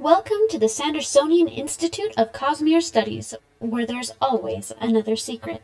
Welcome to the Sandersonian Institute of Cosmere Studies, where there's always another secret.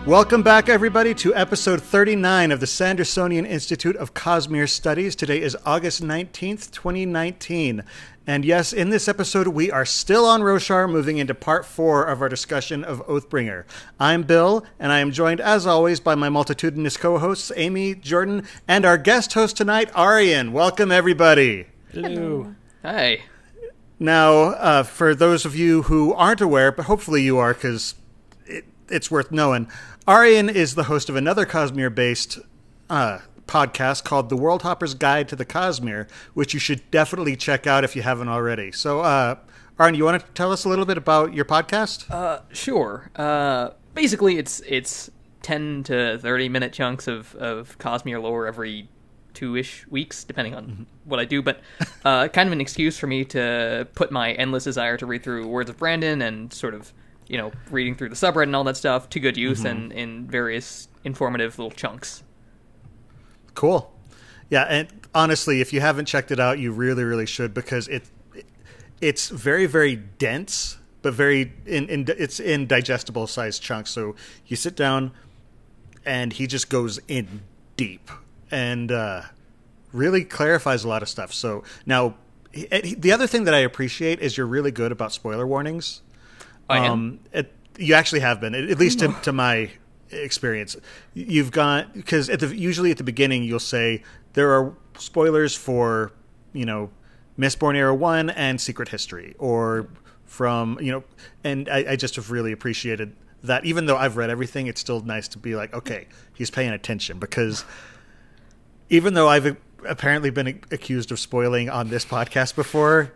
Welcome back, everybody, to episode 39 of the Sandersonian Institute of Cosmere Studies. Today is August 19th, 2019. And yes, in this episode, we are still on Roshar, moving into part 4 of our discussion of Oathbringer. I'm Bill, and I am joined, as always, by my multitudinous co-hosts, Amy, Jordan, and our guest host tonight, Aaryan. Welcome, everybody. Hello. Hi. Now, for those of you who aren't aware, but hopefully you are, because it's worth knowing, Aaryan is the host of another Cosmere-based podcast called The Worldhopper's Guide to the Cosmere, which you should definitely check out if you haven't already. So, Aaryan, you want to tell us a little bit about your podcast? Sure. Basically, it's 10 to 30-minute chunks of Cosmere lore every 2-ish weeks, depending on what I do, but kind of an excuse for me to put my endless desire to read through Words of Brandon and sort of, you know, reading through the subreddit and all that stuff to good use and in various informative little chunks. Cool. Yeah, and honestly, if you haven't checked it out, you really, really should, because it's very, very dense, but it's in digestible sized chunks. So you sit down and he just goes in deep and really clarifies a lot of stuff. So now, the other thing that I appreciate is you're really good about spoiler warnings. You actually have been, at least to my experience. You've got, because usually at the beginning you'll say there are spoilers for, you know, Mistborn Era 1 and Secret History, or from, you know, and I just have really appreciated that. Even though I've read everything, it's still nice to be like, okay, he's paying attention, because even though I've apparently been accused of spoiling on this podcast before,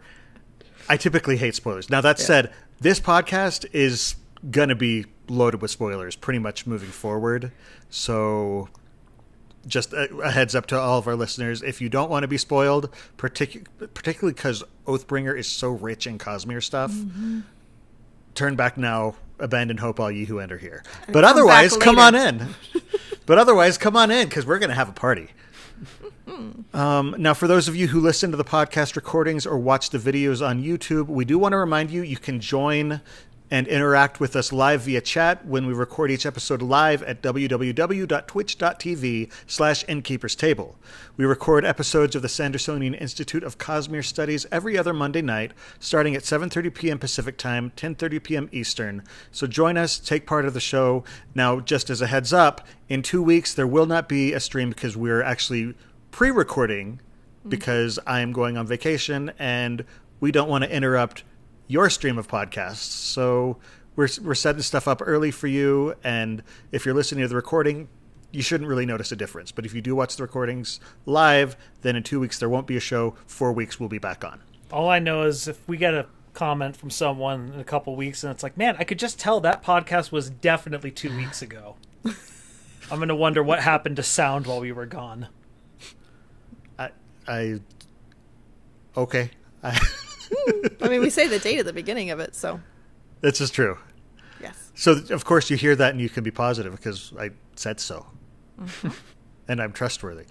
I typically hate spoilers. Now, that said, this podcast is going to be loaded with spoilers pretty much moving forward. So just a heads up to all of our listeners. If you don't want to be spoiled, particularly because Oathbringer is so rich in Cosmere stuff, turn back now, abandon hope, all ye who enter here. But otherwise, come on in. Because we're going to have a party. Now, for those of you who listen to the podcast recordings or watch the videos on YouTube, we do want to remind you, you can join and interact with us live via chat when we record each episode live at www.twitch.tv/innkeeperstable. We record episodes of the Sandersonian Institute of Cosmere Studies every other Monday night, starting at 7:30 p.m. Pacific Time, 10:30 p.m. Eastern. So join us, take part of the show. Now, just as a heads up, in 2 weeks there will not be a stream because we're actually pre-recording because I am going on vacation and we don't want to interrupt your stream of podcasts. So we're setting stuff up early for you, and if you're listening to the recording, you shouldn't really notice a difference. But if you do watch the recordings live, then in 2 weeks there won't be a show. 4 weeks we'll be back on. All I know is if we get a comment from someone in a couple weeks and it's like, man, I could just tell that podcast was definitely 2 weeks ago. I'm going to wonder what happened to sound while we were gone. Okay. I mean, we say the date at the beginning of it, so. This is true. Yes. So, of course, you hear that and you can be positive because I said so. And I'm trustworthy.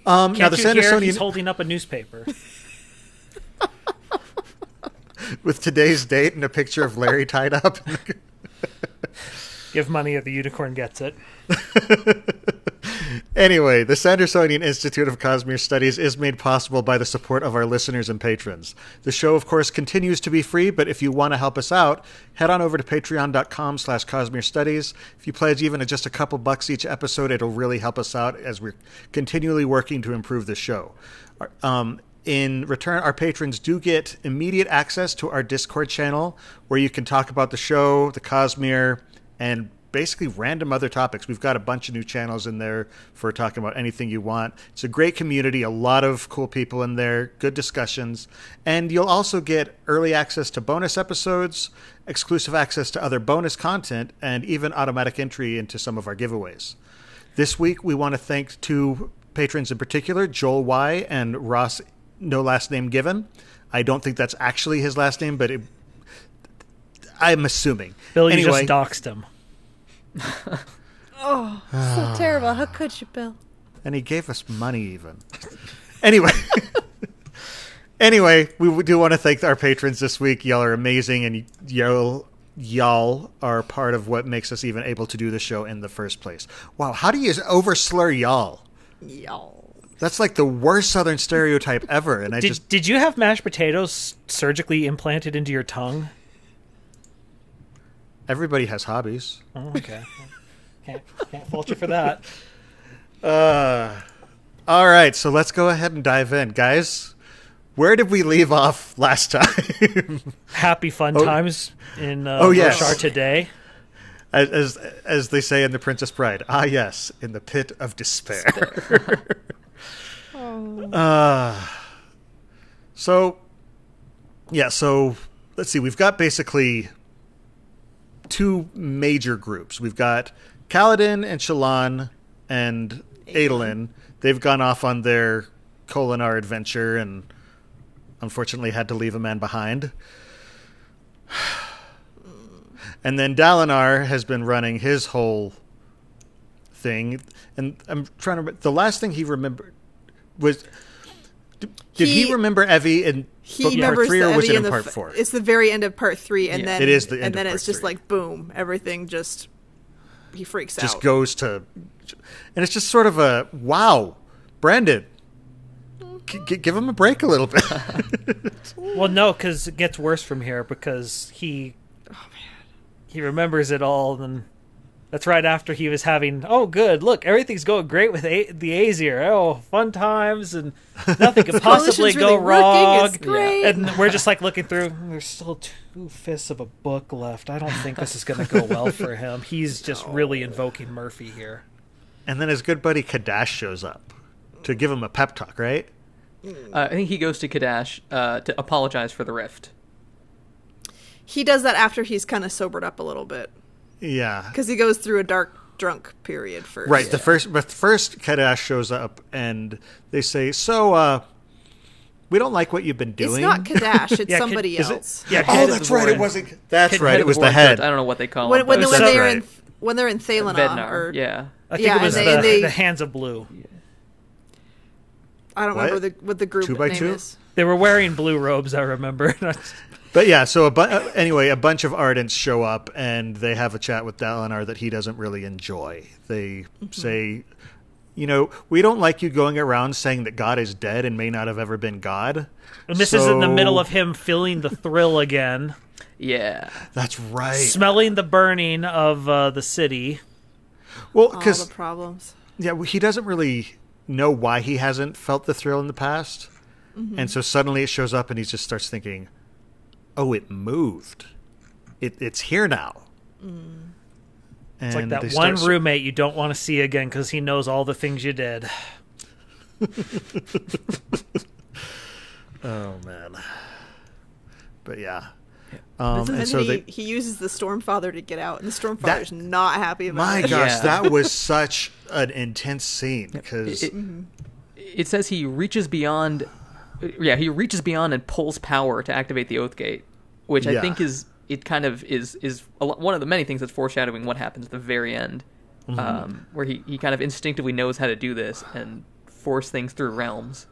Can't now the you Sandersonian... hear he's holding up a newspaper? With today's date and a picture of Larry tied up. Give money if the unicorn gets it. Anyway, the Sandersonian Institute of Cosmere Studies is made possible by the support of our listeners and patrons. The show, of course, continues to be free, but if you want to help us out, head on over to patreon.com/Cosmere Studies. If you pledge even just a couple bucks each episode, it'll really help us out as we're continually working to improve the show. In return, our patrons do get immediate access to our Discord channel, where you can talk about the show, the Cosmere, and basically random other topics. We've got a bunch of new channels in there for talking about anything you want. It's a great community, a lot of cool people in there, good discussions. And you'll also get early access to bonus episodes, exclusive access to other bonus content, and even automatic entry into some of our giveaways. This week, we want to thank two patrons in particular, Joel Y. and Ross, no last name given. I don't think that's actually his last name, but I'm assuming. Bill, you anyway, just doxed him. Oh, so terrible. How could you, Bill? And he gave us money even. Anyway. We do want to thank our patrons this week. Y'all are amazing, and y'all are part of what makes us even able to do the show in the first place. Wow, how do you overslur y'all? Y'all. That's like the worst Southern stereotype ever. And Did you have mashed potatoes surgically implanted into your tongue? Everybody has hobbies. Oh, okay. Can't fault you for that. All right, so let's go ahead and dive in. Guys, where did we leave off last time? Happy fun times in yes. Roshar today. As they say in The Princess Bride. Ah, yes, in the pit of despair. So let's see. We've got basically two major groups. We've got Kaladin and Shallan and Adolin. They've gone off on their Kholinar adventure and unfortunately had to leave a man behind. And then Dalinar has been running his whole thing. And I'm trying to remember. The last thing he remembered was... Did he remember Evie in part 3 or was it in part 4? It's the very end of part 3, and then it is the end and then of part it's just 3. Like boom, everything just he freaks out. Just goes to, and it's just sort of a wow, Brandon, give him a break a little bit. Well, no, because it gets worse from here because he remembers it all, and that's right after he was having, oh, good, look, everything's going great with the Aesir. Oh, fun times, and nothing could possibly go really wrong. It's great. And we're just like looking through, there's still 2 fifths of a book left. I don't think this is going to go well for him. He's just really invoking Murphy here. And then his good buddy Kadash shows up to give him a pep talk, right? I think he goes to Kadash to apologize for the rift. He does that after he's kind of sobered up a little bit. Yeah, because he goes through a dark drunk period first. Right. The first Kadash shows up and they say, "So, we don't like what you've been doing." It's not Kadash. It's somebody else. Yeah. Oh, that's right. It wasn't. That's right. It was the head. I don't know what they call him. When they're in Thalana. Vednar, yeah. I think it was the Hands of Blue. I don't remember what the group 2x2? name is. They were wearing blue robes, I remember. But yeah, so anyway, a bunch of Ardents show up and they have a chat with Dalinar that he doesn't really enjoy. They say, we don't like you going around saying that God is dead and may not have ever been God. And this is in the middle of him feeling the thrill again. Yeah. That's right. Smelling the burning of the city. Well, all because the problems. Yeah, he doesn't really know why he hasn't felt the thrill in the past. And so suddenly it shows up and he just starts thinking, oh, it moved. It's here now. And it's like that one roommate you don't want to see again because he knows all the things you did. Oh, man. But yeah. And so he uses the Stormfather to get out, and the Stormfather's not happy about it. My gosh, that was such an intense scene because it says he reaches beyond. Yeah, he reaches beyond and pulls power to activate the Oathgate, which I think is one of the many things that's foreshadowing what happens at the very end, where he kind of instinctively knows how to do this and force things through realms.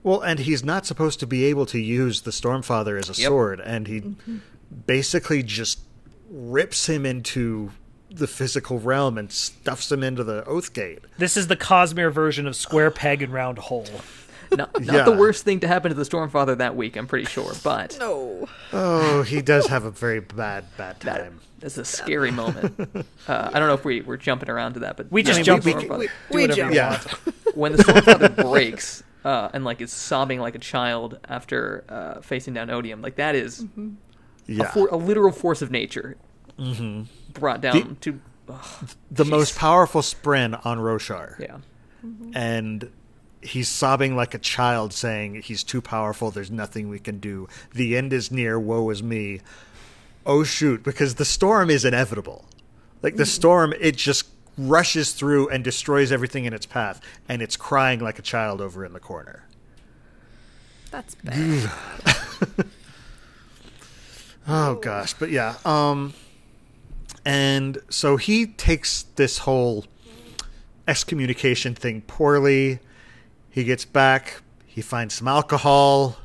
Well, and he's not supposed to be able to use the Stormfather as a sword, and he basically just rips him into the physical realm and stuffs him into the Oathgate. This is the Cosmere version of square peg and round hole. Not the worst thing to happen to the Stormfather that week, I'm pretty sure, but... No. Oh, he does have a very bad time. That's a scary moment. I don't know if we're jumping around to that, but... We just jump. We jump. Yeah. When the Stormfather breaks and is sobbing like a child after facing down Odium, that is a literal force of nature brought down to the most powerful Spren on Roshar. Yeah. And he's sobbing like a child, saying he's too powerful, there's nothing we can do. The end is near, woe is me. Oh, shoot, because the storm is inevitable. Like, the storm, it just rushes through and destroys everything in its path, and it's crying like a child over in the corner. That's bad. Oh, gosh. But, yeah. And so he takes this whole excommunication thing poorly. He gets back. He finds some alcohol.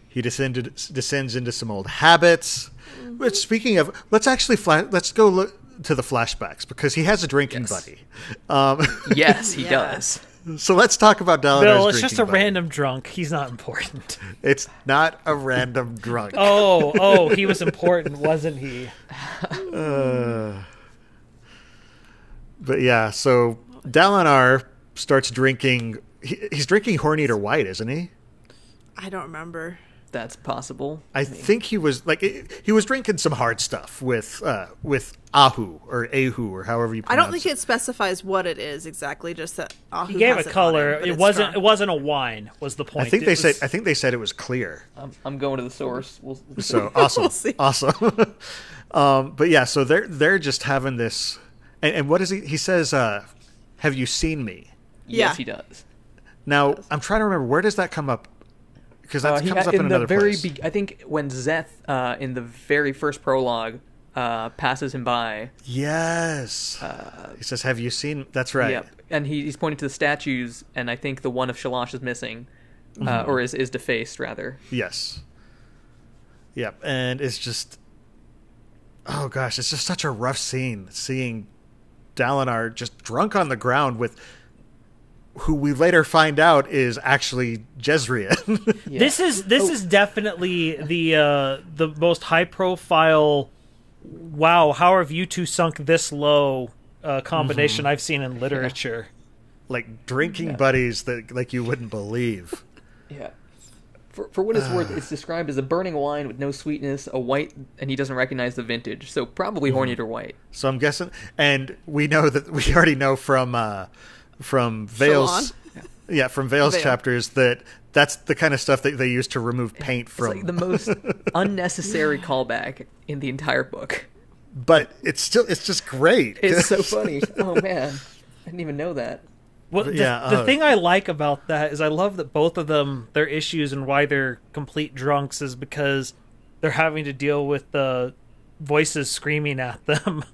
He descends into some old habits. But speaking of, let's go look to the flashbacks, because he has a drinking buddy. Yes, he does. So let's talk about Dalinar's Bill, it's drinking just a buddy. random drunk. He's not important. It's not a random drunk. Oh, he was important, wasn't he? But yeah, so Dalinar starts drinking. He's drinking Horneater White, isn't he? I don't remember. That's possible. I think he was he was drinking some hard stuff with Ahu or Ahu or however you I pronounce don't think it specifies what it is exactly. Just that Ahu He gave has a it color. on it, It wasn't a wine. Was the point? I think they said it was clear. I'm going to the source. We'll So awesome, We'll see. awesome. But yeah, so they're just having this, and what is he? He says, "Have you seen me?" Yes, Yeah. he does. Now I'm trying to remember, where does that come up? Because that comes up in another place. I think when Zeth, in the very first prologue, passes him by. Yes. He says, "Have you seen?" That's right. Yep. And he's pointing to the statues, and I think the one of Shalash is missing, or is defaced, rather. Yes. Yep. And it's just, oh gosh, it's just such a rough scene, seeing Dalinar just drunk on the ground with who we later find out is actually Jezrien. Yeah. This is definitely the most high profile. Wow, how have you two sunk this low? Combination I've seen in literature. Like drinking buddies that like you wouldn't believe. Yeah. For what it's worth, it's described as a burning wine with no sweetness, a white, and he doesn't recognize the vintage. So probably Horneater White. So I'm guessing, and we already know from Vale's, from Vale's Vale. chapters that's the kind of stuff that they use to remove paint It's from. like the most unnecessary callback in the entire book. But it's just great. It's so funny. Oh man, I didn't even know that. Well, the thing I like about that is I love that both of them, their issues and why they're complete drunks is because they're having to deal with the voices screaming at them.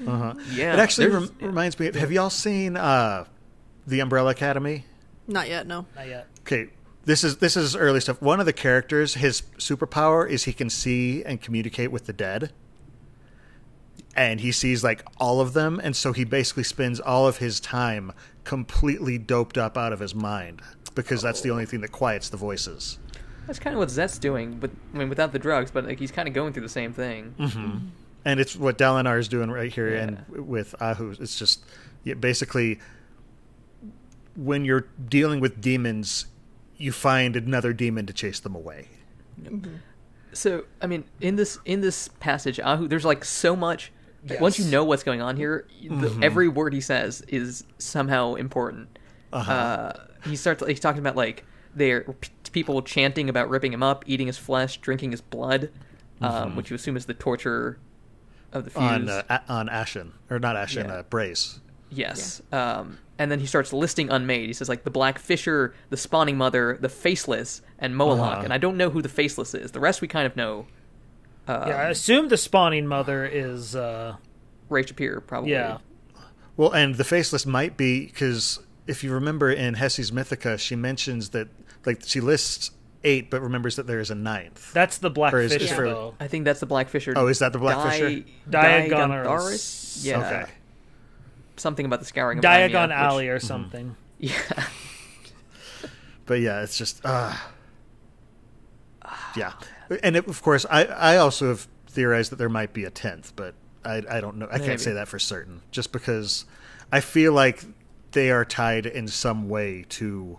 Yeah, It actually reminds me. Have y'all seen the Umbrella Academy? Not yet, no. Not yet. Okay, this is early stuff. One of the characters, his superpower is he can see and communicate with the dead. And he sees like all of them, and so he basically spends all of his time completely doped up out of his mind, because that's the only thing that quiets the voices. That's kind of what Zet's doing, but I mean without the drugs. But like he's kind of going through the same thing. And it's what Dalinar is doing right here, and with Ahu, it's just basically when you're dealing with demons, you find another demon to chase them away. So I mean, in this passage, Ahu, there's like so much. Yes. Once you know what's going on here, every word he says is somehow important. He's talking about like people chanting about ripping him up, eating his flesh, drinking his blood, which you assume is the torture of the fuse on Ashen, or not Ashen, Brace. Yes. And then he starts listing unmade. He says like the Black Fisher, the Spawning Mother, the Faceless, and Moalak. And I don't know who the Faceless is. The rest we kind of know. I assume the Spawning Mother is Ray Shapir, probably. Yeah. Well, and the Faceless might be, because if you remember in Hessi's Mythica, she mentions that, like, she lists 8, but remembers that there is a 9th. That's the Black Or is- Fisher, is for- though. I think that's the Black Fisher. Oh, is that the Black Fisher? Diagonaris. Yeah. Okay. Something about the scouring of Lamia, Diagon which- Alley or something. Yeah. But yeah, it's just yeah. And of course, I also have theorized that there might be a 10th, but I don't know. I Maybe. can't say that for certain, just because I feel like they are tied in some way to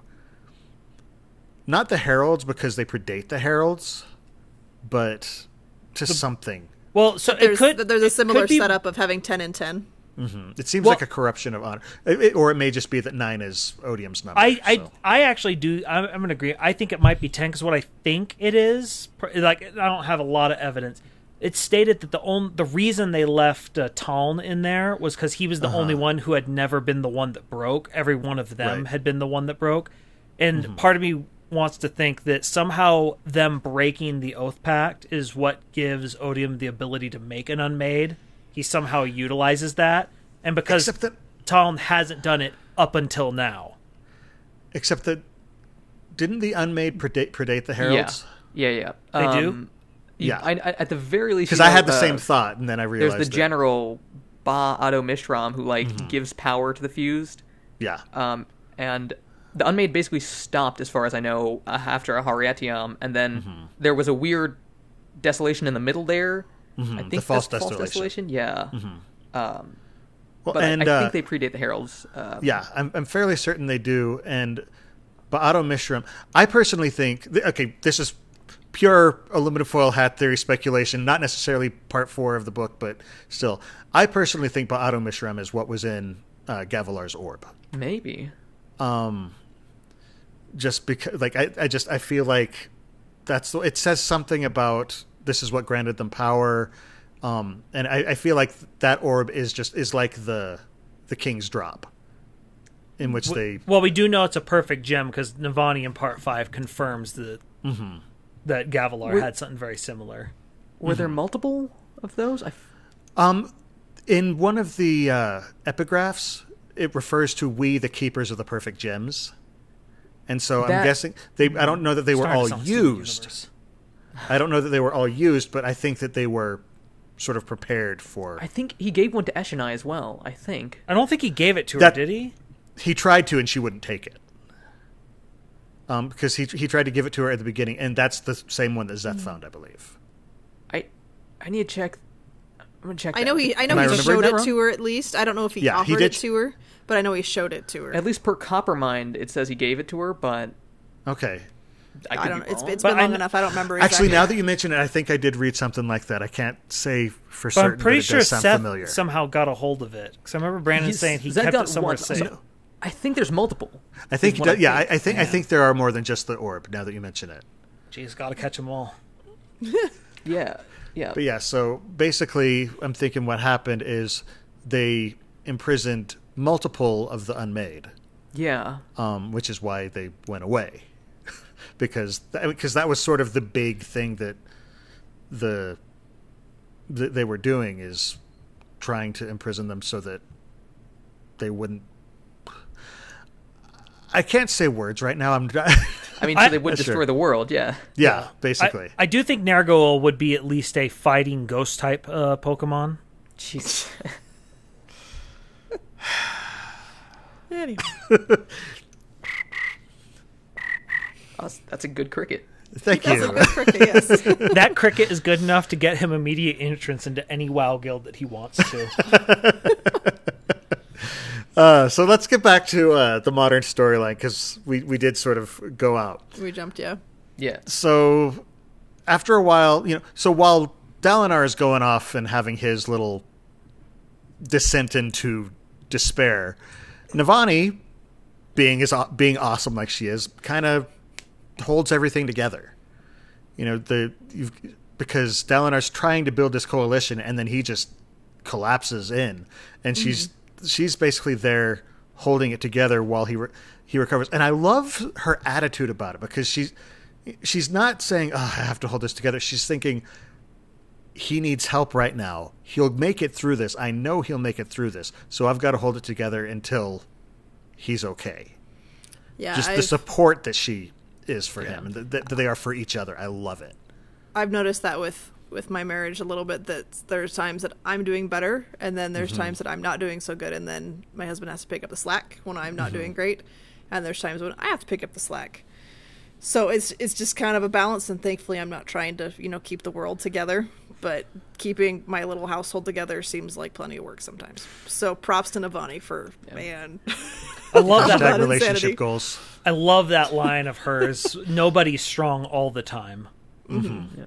not the Heralds, because they predate the Heralds, but to something. Well, so There's it could. a it similar could be- setup of having 10 and 10. It seems like a corruption of honor, or it may just be that 9 is Odium's number. I actually do. I'm going to agree. I think it might be 10 because what I think it is, like, I don't have a lot of evidence. It's stated that the reason they left Taln in there was because he was the only one who had never been the one that broke. Every one of them had been the one that broke, and part of me wants to think that somehow them breaking the Oath Pact is what gives Odium the ability to make an Unmade. He somehow utilizes that, and because Talon hasn't done it up until now. Except that, didn't the Unmade predate the Heralds? Yeah. They do? Yeah. I, at the very least... Because I had the same thought, and then I realized there's the general Ba Ado Mishram who, gives power to the Fused. Yeah. And the Unmade basically stopped, as far as I know, after a Hariatiam, and then there was a weird desolation in the middle there. I think the false desolation. Yeah. Well, but I think they predate the Heralds. Yeah, I'm fairly certain they do. And Ba'ado Mishram, I personally think... Okay, this is pure aluminum foil hat theory speculation, not necessarily part 4 of the book, but still. I personally think Ba'ado Mishram is what was in Gavilar's orb. Maybe. Just because... I feel like it says something about... This is what granted them power, and I feel like that orb is like the King's Drop, in which they... Well, we do know it's a perfect gem because Navani in Part 5 confirms that Gavilar had something very similar. Were there multiple of those? In one of the epigraphs, it refers to "we, the keepers of the perfect gems," and so I'm guessing I don't know that they were all used. I don't know that they were all used, but I think that they were sort of prepared for... I think he gave one to Eshonai as well, I think. I don't think he gave it to her, did he? He tried to, and she wouldn't take it. Because he tried to give it to her at the beginning, and that's the same one that Zeth found, I believe. I need to check... I'm going to check I know he showed it to her, at least. I don't know if he offered it to her, but I know he showed it to her. At least per Coppermind, it says he gave it to her, but... Okay. I don't. It's been long enough. I don't remember exactly. Actually, now that you mention it, I think I did read something like that. I can't say for certain. I'm pretty but it sure does sound Seth familiar. somehow got a hold of it because I remember Brandon saying he kept it somewhere safe. So I think there's multiple. I think he does, I think there are more than just the orb. Now that you mention it, Jeez, got to catch them all. Yeah. But yeah, so basically, I'm thinking what happened is they imprisoned multiple of the Unmade. Yeah. Which is why they went away. Because that was sort of the big thing that they were doing, is trying to imprison them so that they wouldn't... I can't say words right now. So they would destroy the world, yeah. Yeah, basically. I do think Nargoel would be at least a fighting ghost type Pokemon. Jeez. Anyway. That's a good cricket. Thank you. That's a good cricket, yes. That cricket is good enough to get him immediate entrance into any WoW guild that he wants to. So let's get back to the modern storyline, because we did sort of go out. We jumped, yeah. Yeah. So after a while, while Dalinar is going off and having his little descent into despair, Navani, being awesome like she is, kind of holds everything together. Because Dalinar's trying to build this coalition, and then he just collapses in, and she's basically there holding it together while he recovers. And I love her attitude about it, because she's not saying, "Oh, I have to hold this together." She's thinking, he needs help right now. He'll make it through this. I know he'll make it through this. So I've got to hold it together until he's okay. Yeah, just the support that she is for him, and that they are for each other. I love it. I've noticed that with my marriage a little bit, that there's times that I'm doing better, and then there's times that I'm not doing so good, and then my husband has to pick up the slack when I'm not doing great, and there's times when I have to pick up the slack. So it's just kind of a balance, and thankfully I'm not trying to keep the world together, but keeping my little household together seems like plenty of work sometimes. So props to Navani for man. I love that relationship insanity. goals. I love that line of hers. Nobody's strong all the time. Yeah.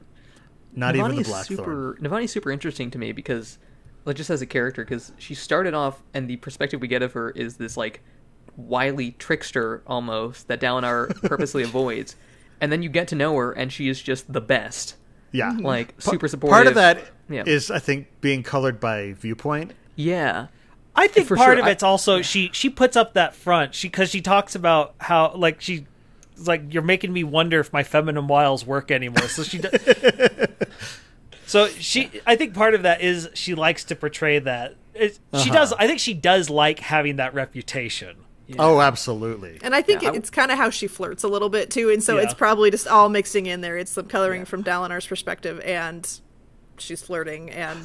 Not even the Blackthorn. Navani's super interesting to me because like just as a character, because she started off, and the perspective we get of her is this like wily trickster almost that Dalinar purposely avoids, and then you get to know her, and she is just the best. Yeah, like super supportive. Part of that is, Yeah. I think, being colored by viewpoint. Yeah. I think For part sure. of it's also she puts up that front because she talks about how like she's like, you're making me wonder if my feminine wiles work anymore. So she I think part of that is she likes to portray that. She does. I think she does like having that reputation. Yeah. Oh, absolutely. And I think it's kind of how she flirts a little bit too, and so Yeah. it's probably just all mixing in there. It's some coloring from Dalinar's perspective, and she's flirting, and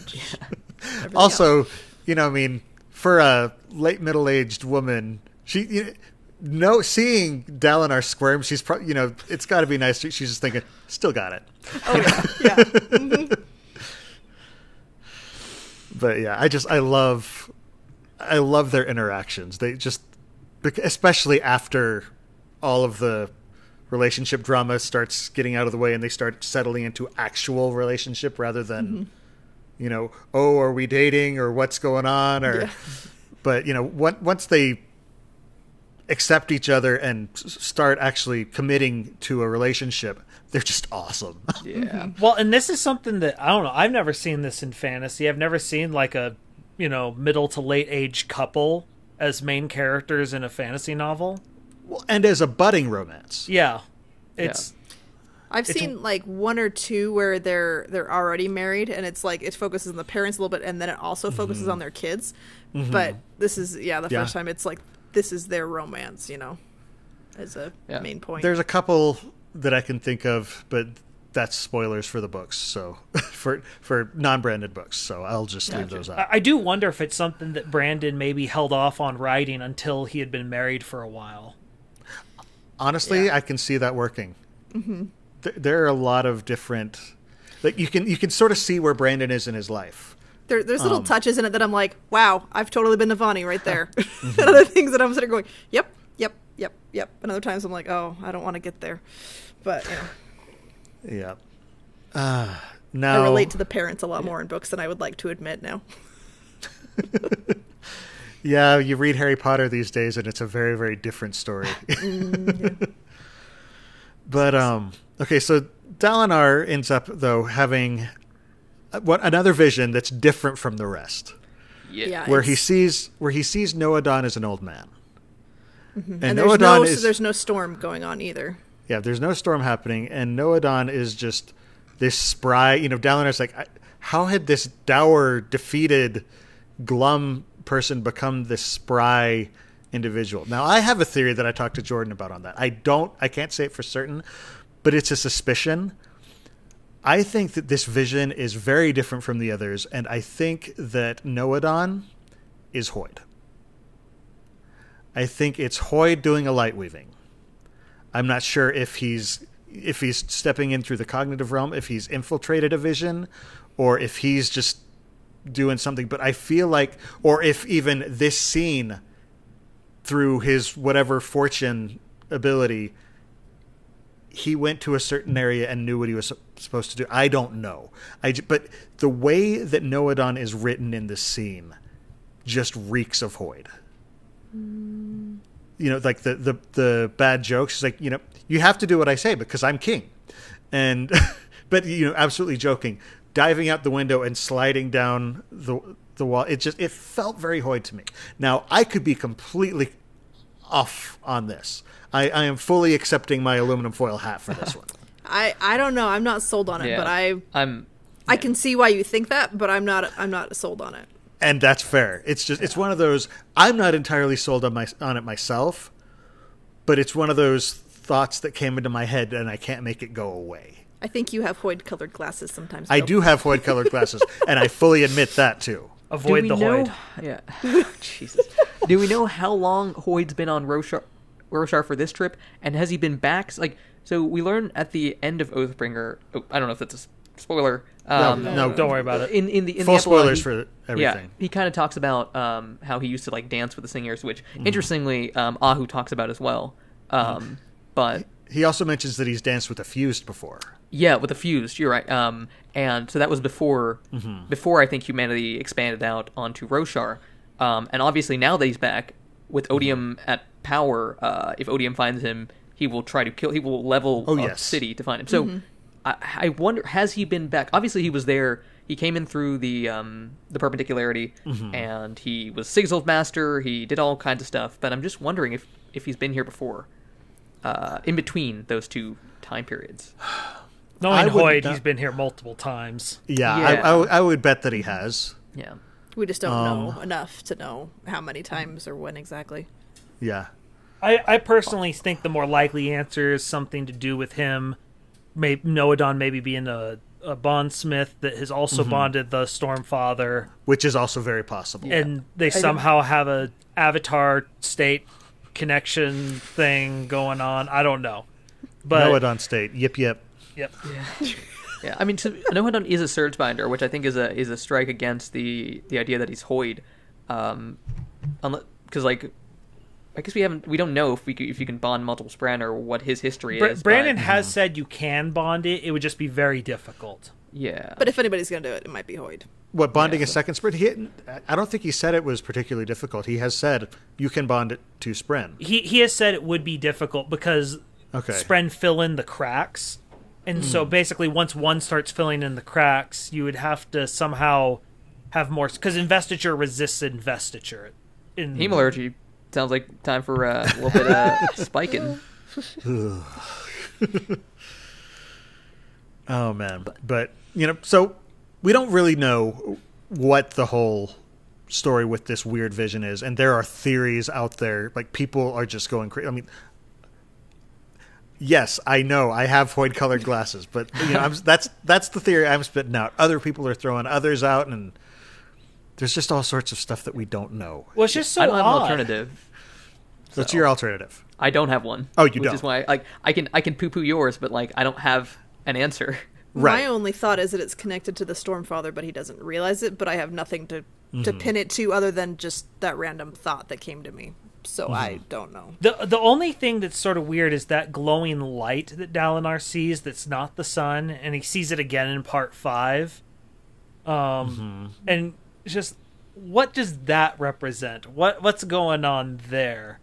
everything Also, else. I mean, for a late middle-aged woman, seeing Dalinar squirm, she's probably, it's got to be nice. She's just thinking, still got it. Oh yeah, yeah. But yeah, I love their interactions. They just, especially after all of the relationship drama starts getting out of the way and they start settling into actual relationship rather than, oh, are we dating or what's going on? Or, but once they accept each other and start actually committing to a relationship, they're just awesome. Yeah. Well, and this is something that I don't know. I've never seen this in fantasy. I've never seen like a middle to late age couple as main characters in a fantasy novel. Well, and as a budding romance. Yeah, it's. I've seen like one or two where they're already married, and it's like it focuses on the parents a little bit, and then it also focuses on their kids. But this is the first time it's like this is their romance, as a main point. There's a couple that I can think of, but that's spoilers for the books, so for non-branded books, so I'll just leave those out. I do wonder if it's something that Brandon maybe held off on writing until he had been married for a while. Honestly, I can see that working. Mm-hmm. There are a lot of different, like you can sort of see where Brandon is in his life. There's little touches in it that I'm like, wow, I've totally been Navani right there. And other things that I'm sitting going, yep. And other times I'm like, oh, I don't want to get there. But, Yeah. Now I relate to the parents a lot more in books than I would like to admit now. Yeah, you read Harry Potter these days, and it's a very, very different story. But okay, so Dalinar ends up though having another vision that's different from the rest, where he sees Noadon as an old man, and there's no storm going on either. Yeah, there's no storm happening, and Noadon is just this spry. Dalinar's like, how had this dour, defeated, glum person become this spry individual? Now, I have a theory that I talked to Jordan about on that. I can't say it for certain, but it's a suspicion. I think that this vision is very different from the others, and I think that Noadon is Hoid. I think it's Hoid doing a light weaving. I'm not sure if he's stepping in through the cognitive realm, if he's infiltrated a vision, or if he's just doing something. But I feel like, or if even this scene, through his whatever fortune ability, he went to a certain area and knew what he was supposed to do. I don't know. But the way that Noadon is written in this scene just reeks of Hoid. Like the bad jokes. It's like, you have to do what I say because I'm king. And, but, absolutely joking. Diving out the window and sliding down the wall. It felt very Hoid to me. Now, I could be completely off on this. I am fully accepting my aluminum foil hat for this one. I don't know. I'm not sold on it, but I can see why you think that, but I'm not sold on it. And that's fair. It's just it's one of those. I'm not entirely sold on it myself, but it's one of those thoughts that came into my head and I can't make it go away. I think you have Hoid-colored glasses sometimes. I do have Hoid-colored glasses, and I fully admit that too. Avoid the Hoid. Yeah. Jesus. Do we know how long Hoid's been on Roshar for this trip, and has he been back? So we learn at the end of Oathbringer. Oh, I don't know if that's a spoiler. No, don't worry about it. In the full epilogue, spoilers for everything. Yeah, he kind of talks about how he used to dance with the singers, which interestingly Ahu talks about as well. But He also mentions that he's danced with a fused before. Yeah, with the fused, you're right. And so that was before I think humanity expanded out onto Roshar. And obviously now that he's back with Odium at power, if Odium finds him, he will try to kill. He will level up city to find him. So I wonder, has he been back? Obviously he was there. He came in through the perpendicularity, and he was Sigzil's master. He did all kinds of stuff. But I'm just wondering if he's been here before, in between those two time periods. Knowing Hoyd, he's been here multiple times. Yeah. I would bet that he has. Yeah. We just don't know enough to know how many times or when exactly. Yeah. I personally think the more likely answer is something to do with him, Noadon maybe being a bondsmith that has also bonded the Stormfather. Which is also very possible. And they somehow have a avatar state connection thing going on. I don't know. But Noadon state. Yip. Yep. Yeah, I mean, Nohadon is a surge binder, which I think is a strike against the idea that he's Hoyd, because like, I guess we don't know if you can bond multiple Spren or what his history is. Brandon has said you can bond it. It would just be very difficult. Yeah, but if anybody's gonna do it, it might be Hoyd. What, bonding a second Spren? I don't think he said it was particularly difficult. He has said you can bond it to Spren. He has said it would be difficult because Spren fill in the cracks. And so basically once one starts filling in the cracks, you would have to somehow have more... Because investiture resists investiture. Hemalurgy sounds like time for a little bit of spiking. Oh, man. But, so we don't really know what the whole story with this weird vision is. And there are theories out there. Like, people are just going crazy. I mean... Yes, I know. I have Hoyd-colored glasses, but that's the theory I'm spitting out. Other people are throwing others out, and there's just all sorts of stuff that we don't know. Well, it's just so I don't have odd. an alternative. What's your alternative? I don't have one. Oh, you don't? Which is why, I can poo-poo yours, but I don't have an answer. Right. My only thought is that it's connected to the Stormfather, but he doesn't realize it. But I have nothing to pin it to other than just that random thought that came to me. So I don't know. The only thing that's sort of weird is that glowing light that Dalinar sees that's not the sun, and he sees it again in part 5. And it's just, what does that represent? What's going on there?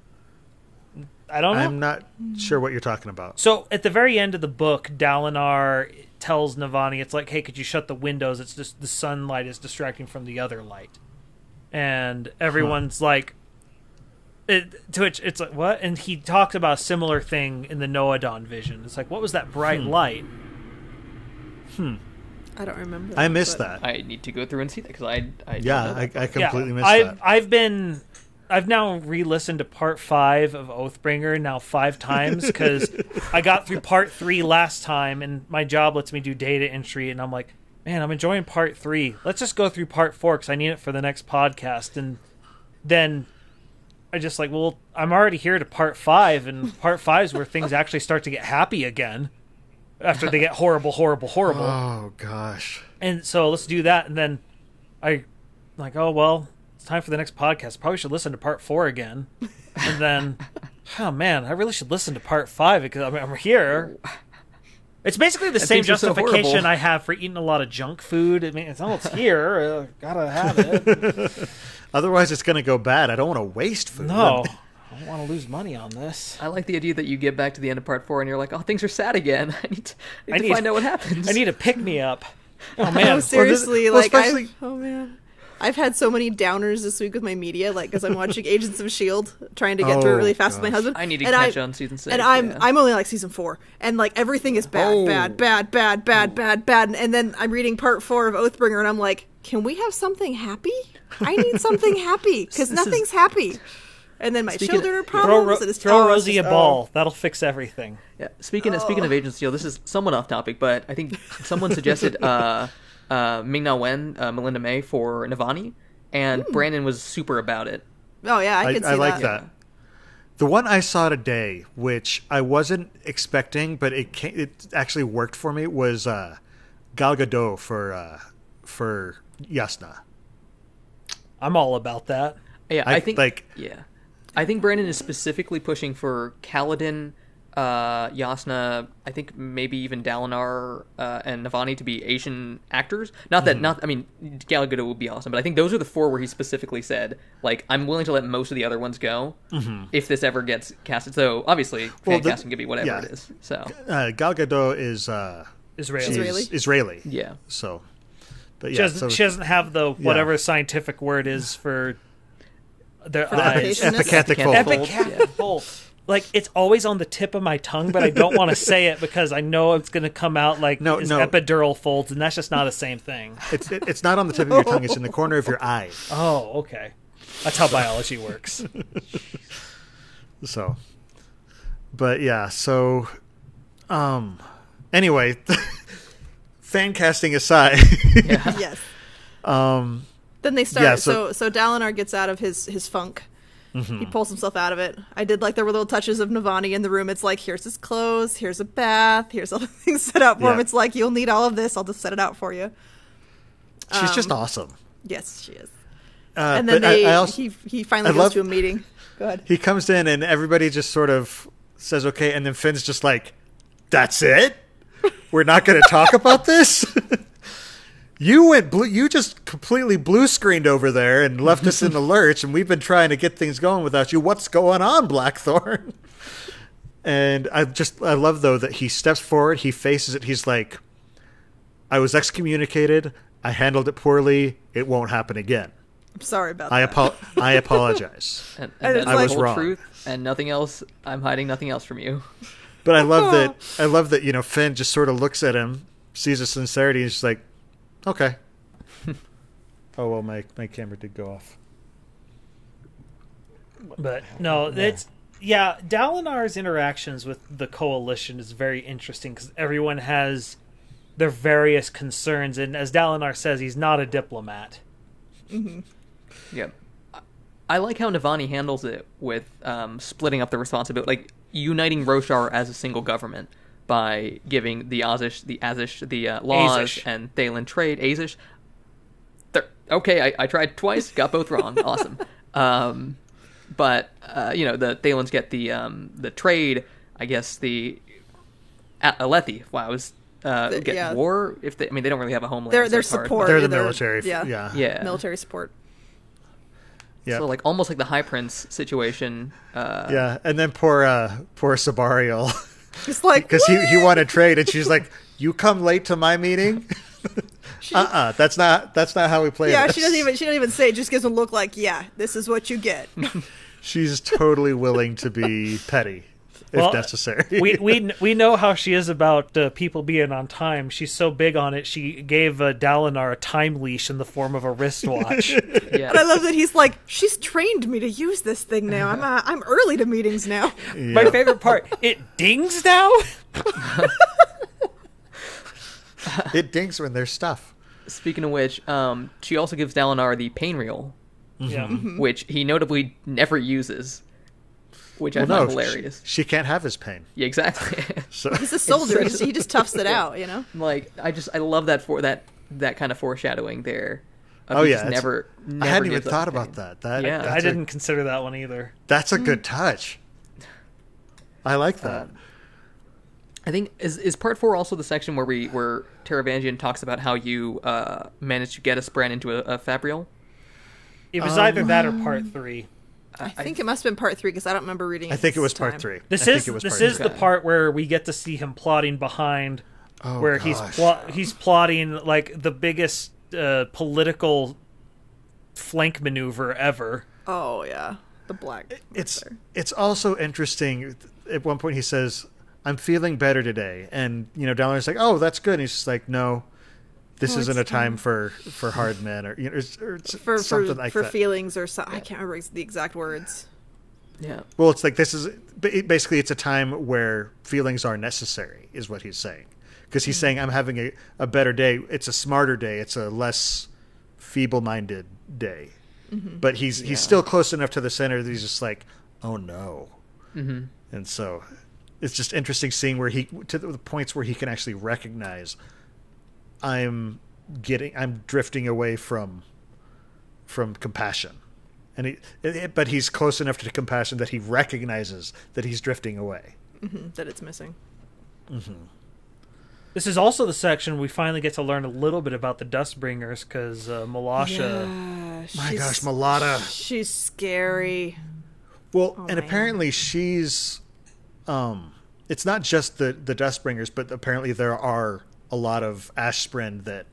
I don't know. I'm not sure what you're talking about. So at the very end of the book, Dalinar tells Navani, it's like, hey, could you shut the windows? It's just the sunlight is distracting from the other light. And everyone's like... to which it's like, what? And he talked about a similar thing in the Noadon vision. It's like, what was that bright light? I don't remember. I missed that. I need to go through and see that because I completely missed that. I've now re-listened to part 5 of Oathbringer now 5 times because I got through part 3 last time, and my job lets me do data entry, and I'm like, man, I'm enjoying part 3. Let's just go through part 4 because I need it for the next podcast. And then I just like, well, I'm already here to part 5, and part 5 is where things actually start to get happy again after they get horrible. Oh, gosh. And so let's do that. And then I like, oh, well, it's time for the next podcast. Probably should listen to part 4 again. And then, oh, man, I really should listen to part 5 because I'm here. It's basically the same justification I have for eating a lot of junk food. I mean, it's here. Gotta have it. Otherwise, it's going to go bad. I don't want to waste food. No. I don't want to lose money on this. I like the idea that you get back to the end of part 4 and you're like, oh, things are sad again. I need to find out what happens. I need a pick-me-up. Oh, man. No, seriously. especially... oh, man. I've had so many downers this week with my media, because I'm watching Agents of S.H.I.E.L.D., trying to get through it really fast with my husband. I need to catch on season 6. And I'm only season 4. And, everything is bad. And then I'm reading part 4 of Oathbringer, and I'm like, can we have something happy? I need something happy, because nothing's happy. And then my children are problems. Throw Rosie a ball. That'll fix everything. Yeah. Speaking of Agents of S.H.I.E.L.D., this is somewhat off topic, but I think someone suggested Ming-Na Wen, Melinda May, for Navani, and Brandon was super about it. Oh, yeah, I could see that. I like that. The one I saw today, which I wasn't expecting, but it actually worked for me, was Gal Gadot for Yasna. I'm all about that. Yeah, I think Brandon is specifically pushing for Kaladin, Yasna, I think maybe even Dalinar and Navani to be Asian actors. Not that, I mean, Gal Gadot would be awesome, but I think those are the 4 where he specifically said, like, I'm willing to let most of the other ones go if this ever gets casted. So, obviously, fan casting could be whatever it is. So Gal Gadot is Israeli. Yeah. So, but she doesn't have the whatever scientific word is for their eyes. Epicanthic fold. Epicanthic fold. Like, it's always on the tip of my tongue, but I don't want to say it because I know it's going to come out like epidural folds, and that's just not the same thing. It's not on the tip of your tongue. It's in the corner of your eye. Oh, okay. That's how biology works. So, but yeah, so, anyway, fan casting aside. Yes. Then they start. Yeah, so Dalinar gets out of his funk. He pulls himself out of it. I did like there were little touches of Navani in the room. It's like, here's his clothes, here's a bath, here's all the things set out for him. It's like, you'll need all of this. I'll just set it out for you. She's just awesome. Yes, she is. And then he finally goes to a meeting. Go ahead. He comes in and everybody just sort of says, okay, and then Finn's just like, that's it? We're not going to talk about this? You just completely blue screened over there and left us in the lurch, and we've been trying to get things going without you. What's going on, Blackthorn? And I love, though, that he steps forward, he faces it, he's like, I was excommunicated, I handled it poorly, it won't happen again. I'm sorry about that. I apologize. and that's I was the whole wrong. truth, and nothing else. I'm hiding nothing else from you. But I love that, Finn just sort of looks at him, sees the sincerity, and he's just like, okay. Oh, well, my camera did go off. But no, Dalinar's interactions with the Coalition is very interesting because everyone has their various concerns, and as Dalinar says, he's not a diplomat. Yep. I like how Navani handles it with splitting up the responsibility, like uniting Roshar as a single government by giving the Azish the laws Azish. and Thalen trade. Azish. Okay, I tried twice, got both wrong. Awesome. But the Thalens get the trade. I guess the Alethi. Wow, get war. If they don't really have a homeland. They're so it's hard, support. They're the military. Yeah. Military support. Yeah. So almost like the High Prince situation. And then poor Sabariel. It's like, because he wanted trade, and she's like, "You come late to my meeting." That's not how we play. Yeah, this. she doesn't even say it. Just gives a look like, yeah, this is what you get. She's totally willing to be petty if necessary. we know how she is about people being on time. She's so big on it. She gave Dalinar a time leash in the form of a wristwatch. Yeah. But I love that he's like, she's trained me to use this thing now. I'm early to meetings now. Yeah. My favorite part, it dings now? It dings when there's stuff. Speaking of which, she also gives Dalinar the pain reel, which he notably never uses, which I find hilarious. She can't have his pain. Yeah, exactly. So he's a soldier. He just toughs it out, you know? I love that that kind of foreshadowing there. Oh, yeah. Never I hadn't even gives up thought pain. about that. I didn't consider that one either. That's a good touch. I like that. I think is part 4 also the section where Teravangian talks about how you managed to get a Spren into a Fabrial? It was either that or part 3. I think it must have been part 3 because I don't remember reading it. I think it was part 3. This is the part where we get to see him plotting behind, where he's plotting like the biggest political flank maneuver ever. Oh yeah, the black. It's also interesting. At one point, he says, "I'm feeling better today," and Dalinar's like, "Oh, that's good." And he's just like, "No, this isn't a time for hard men, or or something like that. For feelings, or I can't remember the exact words." Yeah. Well, it's like this is basically it's a time where feelings are necessary, is what he's saying. Because he's saying, I'm having a better day. It's a smarter day. It's a less feeble-minded day. Mm-hmm. But he's still close enough to the center that he's just like, oh no. Mm-hmm. And so it's just interesting seeing where to the points where he can actually recognize I'm drifting away from compassion. And but he's close enough to compassion that he recognizes that he's drifting away. that it's missing. This is also the section we finally get to learn a little bit about the Dustbringers, because Malasha... My gosh, Malata. She's scary. Well, Oh, and man. apparently she's... it's not just the Dustbringers, but apparently there are a lot of Ashspren that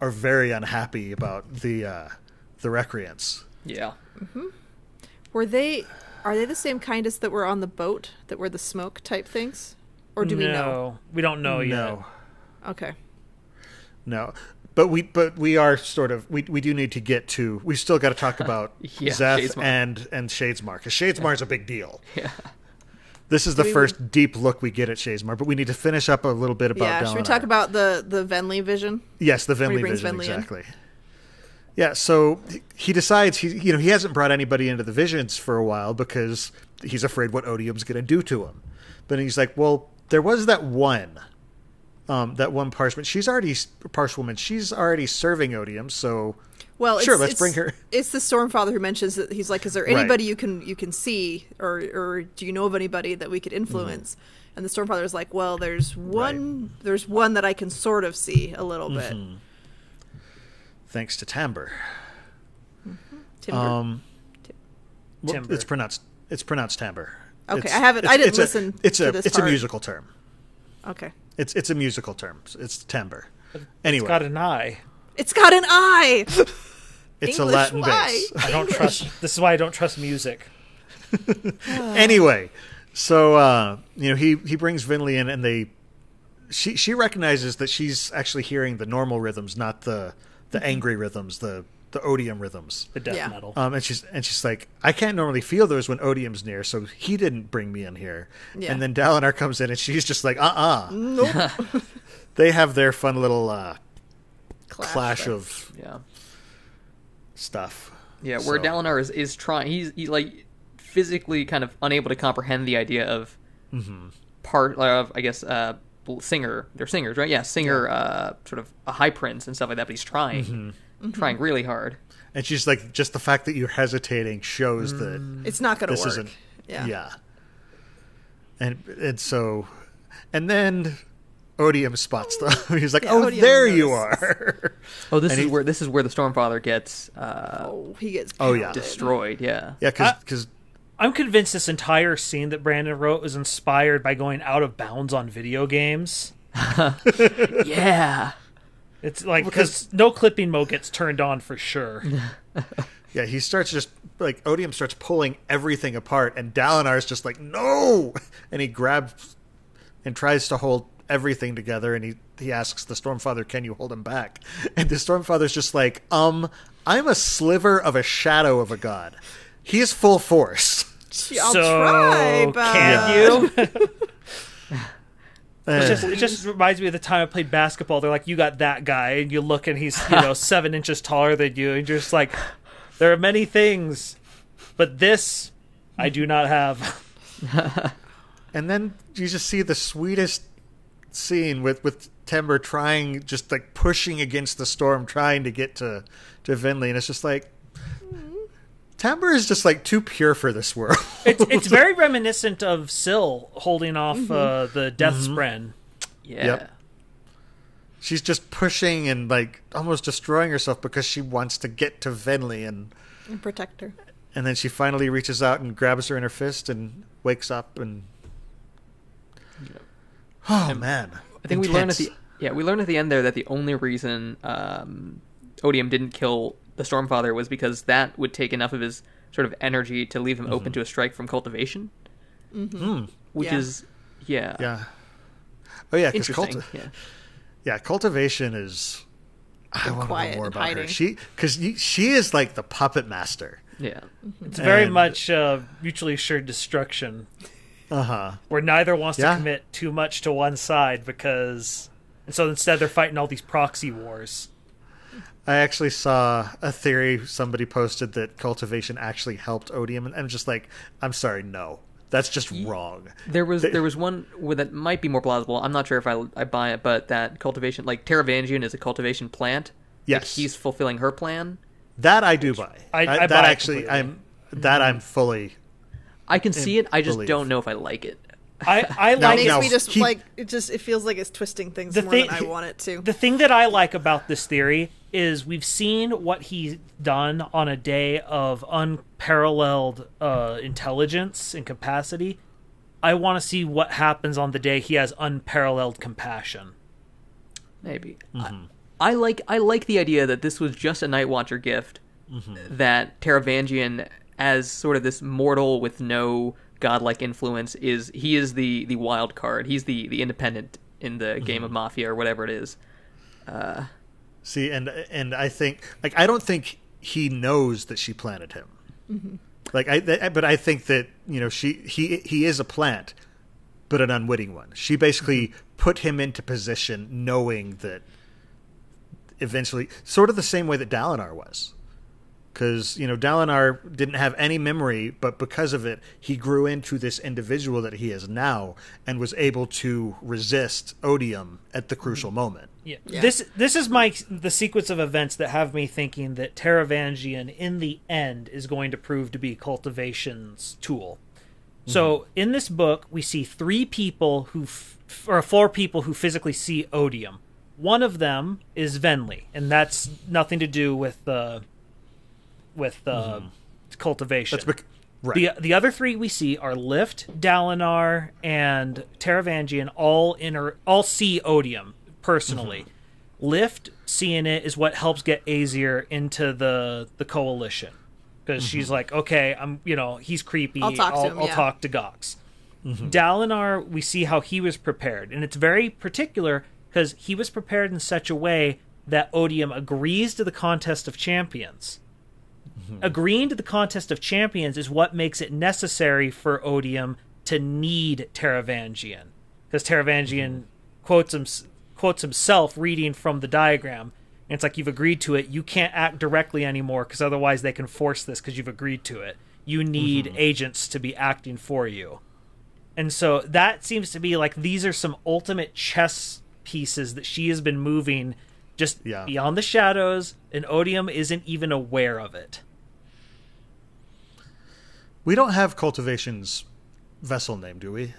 are very unhappy about the Recreants. Yeah. Are they the same kind as that were on the boat, that were the smoke type things? Or do we know? No, we don't know yet. No. Okay. No. But we are sort of we do need to get to, we still got to talk about Yeah, Zeth Shadesmar. and Shadesmar, because Shadesmar is a big deal. Yeah. This is the first deep look we get at Shadesmar, but we need to finish up a little bit about Yeah, should we talk about the Venli vision? Yes, the Where he Venli brings vision, Venli in? exactly. Yeah, so he decides he hasn't brought anybody into the visions for a while because he's afraid what Odium's going to do to him. But he's like, well, there was that one parchment. She's already parchwoman. She's already serving Odium, so Well, sure, let's bring her. It's the Stormfather who mentions that he's like, "Is there Right. anybody you can see, or do you know of anybody that we could influence?" And the Stormfather is like, "Well, there's one that I can sort of see a little bit." Thanks to Timbre. Timber. Well, Timbre. it's pronounced Timbre. Okay, I haven't. I didn't listen to this It's a part. musical term. Okay, It's a musical term. It's Timbre. Anyway, It's got an eye. it's got an eye. it's a English Latin why? base. I don't trust... This is why I don't trust music. Anyway, so he brings Venli in, and she recognizes that she's actually hearing the normal rhythms, not the angry rhythms, the Odium rhythms. The death Yeah. metal. And she's like, I can't normally feel those when Odium's near, so he didn't bring me in here. Yeah. And then Dalinar comes in, and she's just like, Nope. They have their fun little clash there. of Yeah. stuff. Yeah, where So- Dalinar is trying, he's like physically kind of unable to comprehend the idea of part of, I guess, singer. They're singers, right? Yeah, singer, sort of a high prince and stuff like that. But he's trying really hard. And she's like, just the fact that you're hesitating shows that It's not going to this work. isn't. Yeah. And so, and then Odium spots them. He's like, Yeah, "Oh, Odium there you notices. are." Oh, this And is he- where the Stormfather gets He gets. Oh, yeah. destroyed. Yeah. Yeah, because I'm convinced this entire scene that Brandon wrote was inspired by going out of bounds on video games. Yeah. It's like, because no clipping mode gets turned on for sure. yeah, he starts just like Odium starts pulling everything apart, and Dalinar's just like, "No!" And he grabs and tries to hold everything together, and he asks the Stormfather, "Can you hold him back?" And the Stormfather's just like, I'm a sliver of a shadow of a god. He is full force." I'll So, try, but can you? Eh. It just reminds me of the time I played basketball. They're like, you got that guy, and you look and he's 7 inches taller than you, and you're just like, there are many things, but this I do not have. And then you just see the sweetest scene with Timbre trying, just like pushing against the storm, trying to get to Venli, and it's just like, Timbre is just like too pure for this world. It's very reminiscent of Syl holding off the Death Spren. Yeah. Yep. She's just pushing and like almost destroying herself because she wants to get to Venli, and protect her. then she finally reaches out and grabs her in her fist and wakes up, and man, I think intense. we learned at the end there that the only reason Odium didn't kill the Stormfather was because that would take enough of his sort of energy to leave him open to a strike from cultivation. Which Yeah. is Yeah. Oh yeah, because interesting. cultivation is. I want to quiet know more and about her. hiding. She is like the puppet master. Yeah. It's very And- much mutually assured destruction, Uh-huh. where neither wants Yeah. to commit too much to one side, because... And so instead they're fighting all these proxy wars. I actually saw a theory somebody posted that cultivation actually helped Odium, and I'm just like, I'm sorry, no. That's just wrong. There was one that might be more plausible. I'm not sure if I buy it, but that cultivation, like Teravangian is a cultivation plant. Yes. Like he's fulfilling her plan. That I do buy. I that buy it actually completely. I'm fully. I can see it. I just believe. don't know if I like it. I That like makes no, me just he- like it feels like it's twisting things The more thing- than I want it to. The thing that I like about this theory is we've seen what he's done on a day of unparalleled intelligence and capacity. I want to see what happens on the day he has unparalleled compassion. Maybe. I like the idea that this was just a Night Watcher gift. That Taravangian, as sort of this mortal with no godlike influence, is the wild card. He's the independent in the game of Mafia or whatever it is. See, and I think, like, I don't think he knows that she planted him. Like, but I think that, you know, he is a plant, but an unwitting one. She basically put him into position, knowing that eventually, sort of the same way that Dalinar was. Because, you know, Dalinar didn't have any memory, but because of it, he grew into this individual that he is now and was able to resist Odium at the crucial moment. Yeah. Yeah. This is the sequence of events that have me thinking that Taravangian in the end is going to prove to be Cultivation's tool. So in this book, we see 3 people or 4 people who physically see Odium. One of them is Venli, and that's nothing to do with Cultivation. Right. The other 3 we see are Lift, Dalinar, and Taravangian. All see Odium personally. Lift seeing it is what helps get Azir into the coalition, because she's like, okay, he's creepy. I'll talk to him, I'll yeah. talk to Gox. Dalinar, we see how he was prepared, and it's very particular because he was prepared in such a way that Odium agrees to the contest of champions. Agreeing to the contest of champions is what makes it necessary for Odium to need Taravangian, because Taravangian quotes himself reading from the diagram, and it's like, you've agreed to it, you can't act directly anymore because otherwise they can force this because you've agreed to it. You need agents to be acting for you. And so that seems to be like, these are some ultimate chess pieces that she has been moving just beyond the shadows, and Odium isn't even aware of it. We don't have Cultivation's vessel name, do we?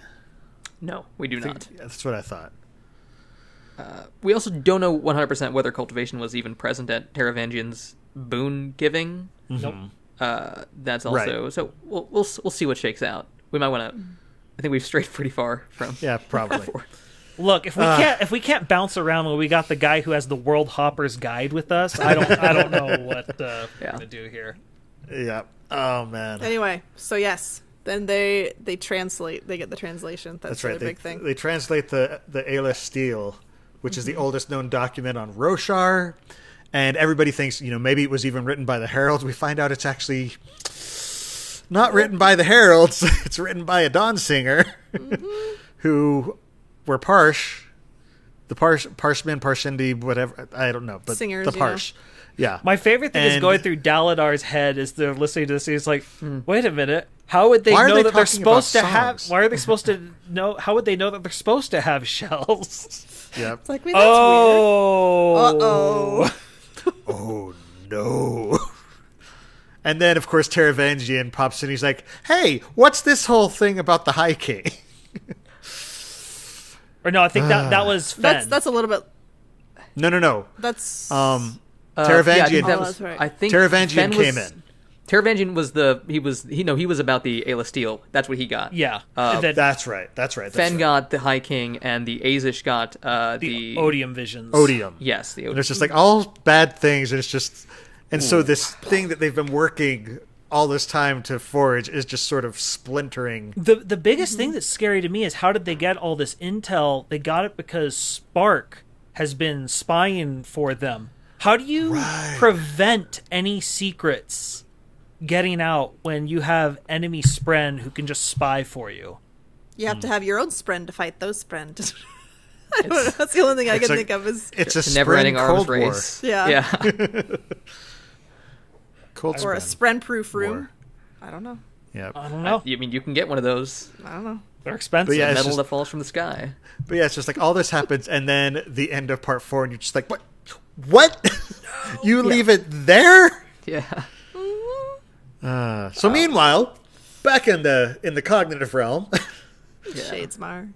No, we do not. That's what I thought. We also don't know 100% whether Cultivation was even present at Taravangian's boon giving. Nope. That's also Right. so. We'll see what shakes out. We might want to. I think we've strayed pretty far from. Yeah, probably. Look, if we can't bounce around when we got the guy who has the Worldhopper's guide with us, I don't know what we're gonna do here. Yeah. Oh man. Anyway, so yes, then they translate. They get the translation. That's right. the big thing. They translate the Aela Steel, which is the oldest known document on Roshar, and everybody thinks, you know, maybe it was even written by the heralds. We find out it's actually not written by the heralds. It's written by a Dawn Singer, who were Parsh, the Parshmen, Parshindi, whatever. I don't know, but Singers, the Parsh. Yeah. My favorite thing is And- going through Dalinar's head as they're listening to this. He's like, wait a minute. How would they Why are know they that they're talking about supposed to have? songs? Why are they supposed to know? How would they know that they're supposed to have shells? Yep. It's like, wait, that's weird. Oh, Oh no. And then, of course, Taravangian pops in. He's like, hey, what's this whole thing about the High King? or no, I think that was Fen. That's a little bit. No. That's Taravangian. Oh, that's right. I think Taravangian Fen came in. Taravangian was he was about the Aela Steel. That's what he got. yeah. That's right. Fen got the High King, and the Azish got the Odium visions. Odium. Yes, the And Odium. it's just like all bad things, and it's just, and so this thing that they've been working all this time to forge is just sort of splintering. The biggest thing that's scary to me is, how did they get all this intel? They got it because Spark has been spying for them. How do you prevent any secrets getting out when you have enemy Spren who can just spy for you? You have to have your own Spren to fight those Spren. I don't know. That's the only thing I can think of is It's a never-ending spring arms Cold War. race. Yeah. Cold or a Spren. Spren-proof room. War. I don't know. Yeah. I don't know. I mean, you can get one of those. I don't know. They're expensive. But yeah, it's Metal just- that falls from the sky. But yeah, it's just like all this happens, and then the end of part 4, and you're just like, what? What? You leave it there? Yeah. So meanwhile, back in the cognitive realm, Shadesmar.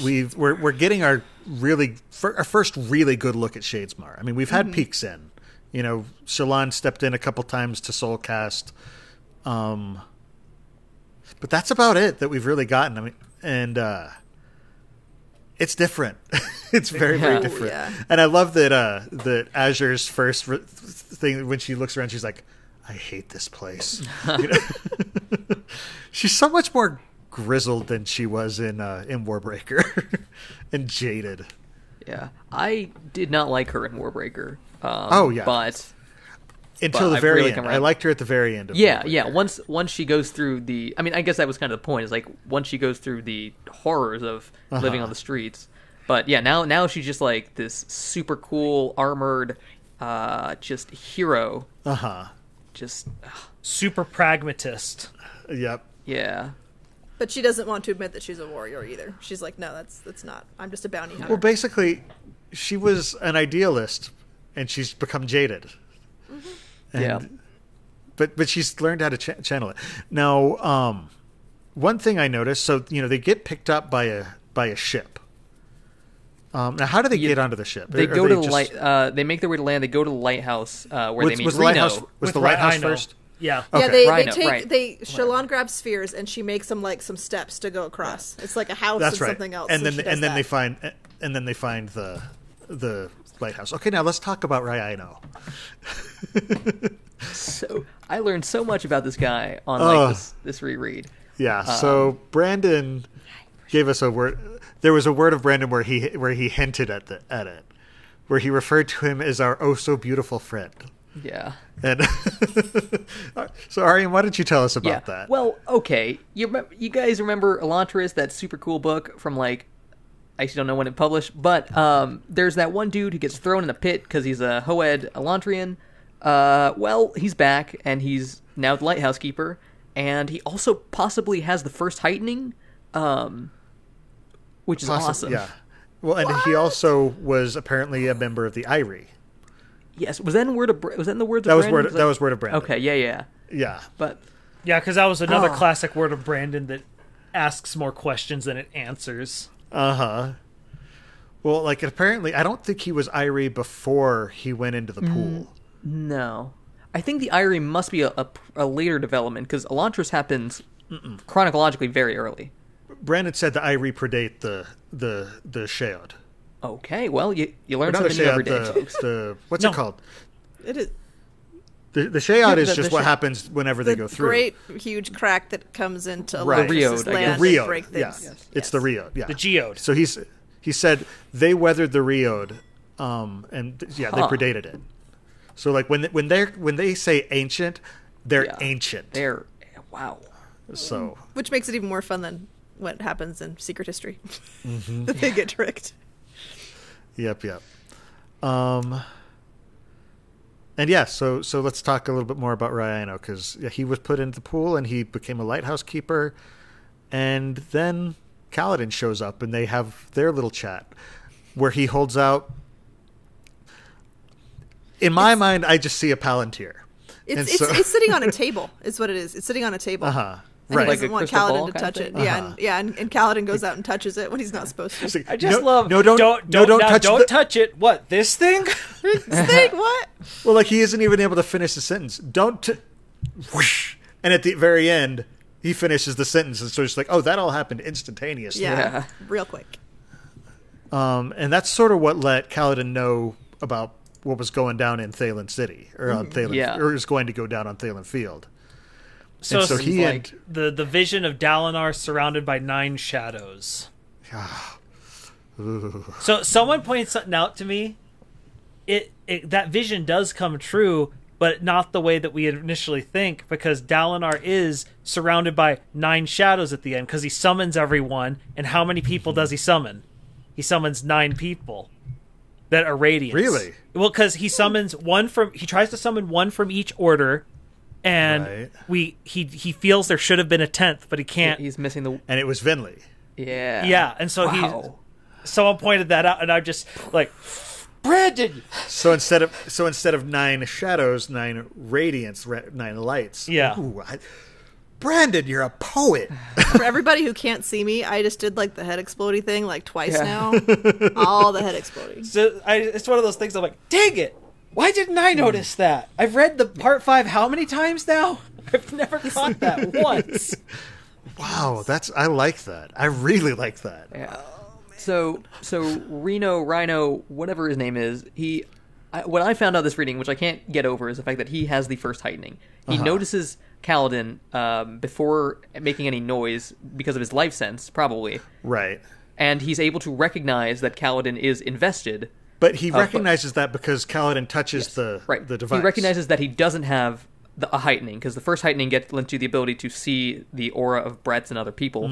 We're getting our first really good look at Shadesmar. I mean, we've had peeks in. You know, Shallan stepped in a couple times to soulcast. But that's about it that we've really gotten. I mean, and it's different. It's very, very different. Yeah. And I love that Azure's first thing when she looks around, she's like, "I hate this place." You know? She's so much more grizzled than she was in Warbreaker, and jaded. Yeah, I did not like her in Warbreaker. But until the very end, I liked her at the very end. Of Warbreaker. Once she goes through the, I mean, I guess that was kind of the point. Is like once she goes through the horrors of living on the streets. But yeah, now she's just like this super cool armored, just hero. Just super pragmatist. Yep. Yeah. But she doesn't want to admit that she's a warrior either. She's like, no, that's not. I'm just a bounty hunter. Well, basically, she was an idealist, and she's become jaded. But she's learned how to channel it. Now, one thing I noticed, so they get picked up by a ship. Now, how do they get onto the ship? They go to the light. They make their way to land. They go to the lighthouse where they meet Reno. Was the lighthouse first? Yeah. Okay. Yeah, Shallan grabs spheres and she makes them like some steps to go across. It's like a house and something else. And then they find the lighthouse. Okay, now let's talk about Rhino. So I learned so much about this guy on this reread. Yeah. So Brandon gave us a word. There was a word of Brandon where he hinted at it, where he referred to him as our oh so beautiful friend. Yeah. And so Aaryan, why don't you tell us about that? Well, okay. You guys remember Elantris, that super cool book from like, I actually don't know when it published, but there's that one dude who gets thrown in a pit because he's a Hoed Elantrian. Well, he's back and he's now the lighthouse keeper, and he also possibly has the first heightening, which is awesome. Yeah. Well, and he also was apparently a member of the Irie. Yes, was that in the words of Brandon? That was word of Brandon. Okay, yeah. But because that was another classic word of Brandon that asks more questions than it answers. Well, like apparently, I don't think he was Irie before he went into the pool. No, I think the Irie must be a later development because Elantris happens chronologically very early. Brandon said the Irie predate the Sheod. Okay, well, you learn something new every day, folks. What's it called? It is. The Sheod is just what happens whenever they go through. Great, huge crack that comes into the Reod, land Reod, break things. Yes. It's the Reod, yeah. The Geode. So he said they weathered the Reod, and they predated it. So like when they say ancient, they're ancient. They're wow. So which makes it even more fun than what happens in Secret History. They get tricked. Yep. And yeah, so let's talk a little bit more about Rhino, because he was put into the pool and he became a lighthouse keeper, and then Kaladin shows up and they have their little chat where he holds out. In my mind, I just see a Palantir. It's sitting on a table, is what it is. It's sitting on a table. And right. he doesn't want Kaladin to touch it. And Kaladin goes out and touches it when he's not supposed to. Like, I just love don't touch it. What, this thing? This thing? What? Well, like he isn't even able to finish the sentence. Whoosh. And at the very end, he finishes the sentence, and so it's like, oh, that all happened instantaneously. Yeah. Real quick. And that's sort of what let Kaladin know about what was going down in Thalen City, or on Thalen, or is going to go down on Thalen Field. So he like the vision of Dalinar surrounded by 9 shadows. So someone pointed something out to me. That vision does come true, but not the way that we initially think, because Dalinar is surrounded by 9 shadows at the end, because he summons everyone, and how many people does he summon? He summons 9 people that are Radiants. Really? Well, because he summons he tries to summon one from each order, and he feels there should have been a 10th, but he can't. He's missing the... And it was Vinley. Yeah. Yeah, and so someone pointed that out, and I'm just like, Brandon! So instead of 9 shadows, 9 radiants, 9 lights. Yeah. Ooh, Brandon, you're a poet. For everybody who can't see me, I just did like the head explodey thing like twice now. All the head exploding. So it's one of those things I'm like, dang it! Why didn't I notice that? I've read the part 5 how many times now? I've never caught that once. Wow, I like that. I really like that. Yeah. So Rhino, whatever his name is, when I found out this reading, which I can't get over, is the fact that he has the first heightening. He notices Kaladin before making any noise because of his life sense, probably. Right. And he's able to recognize that Kaladin is invested. But he recognizes that because Kaladin touches the device. He recognizes that he doesn't have a heightening, because the first heightening lends you the ability to see the aura of breaths and other people.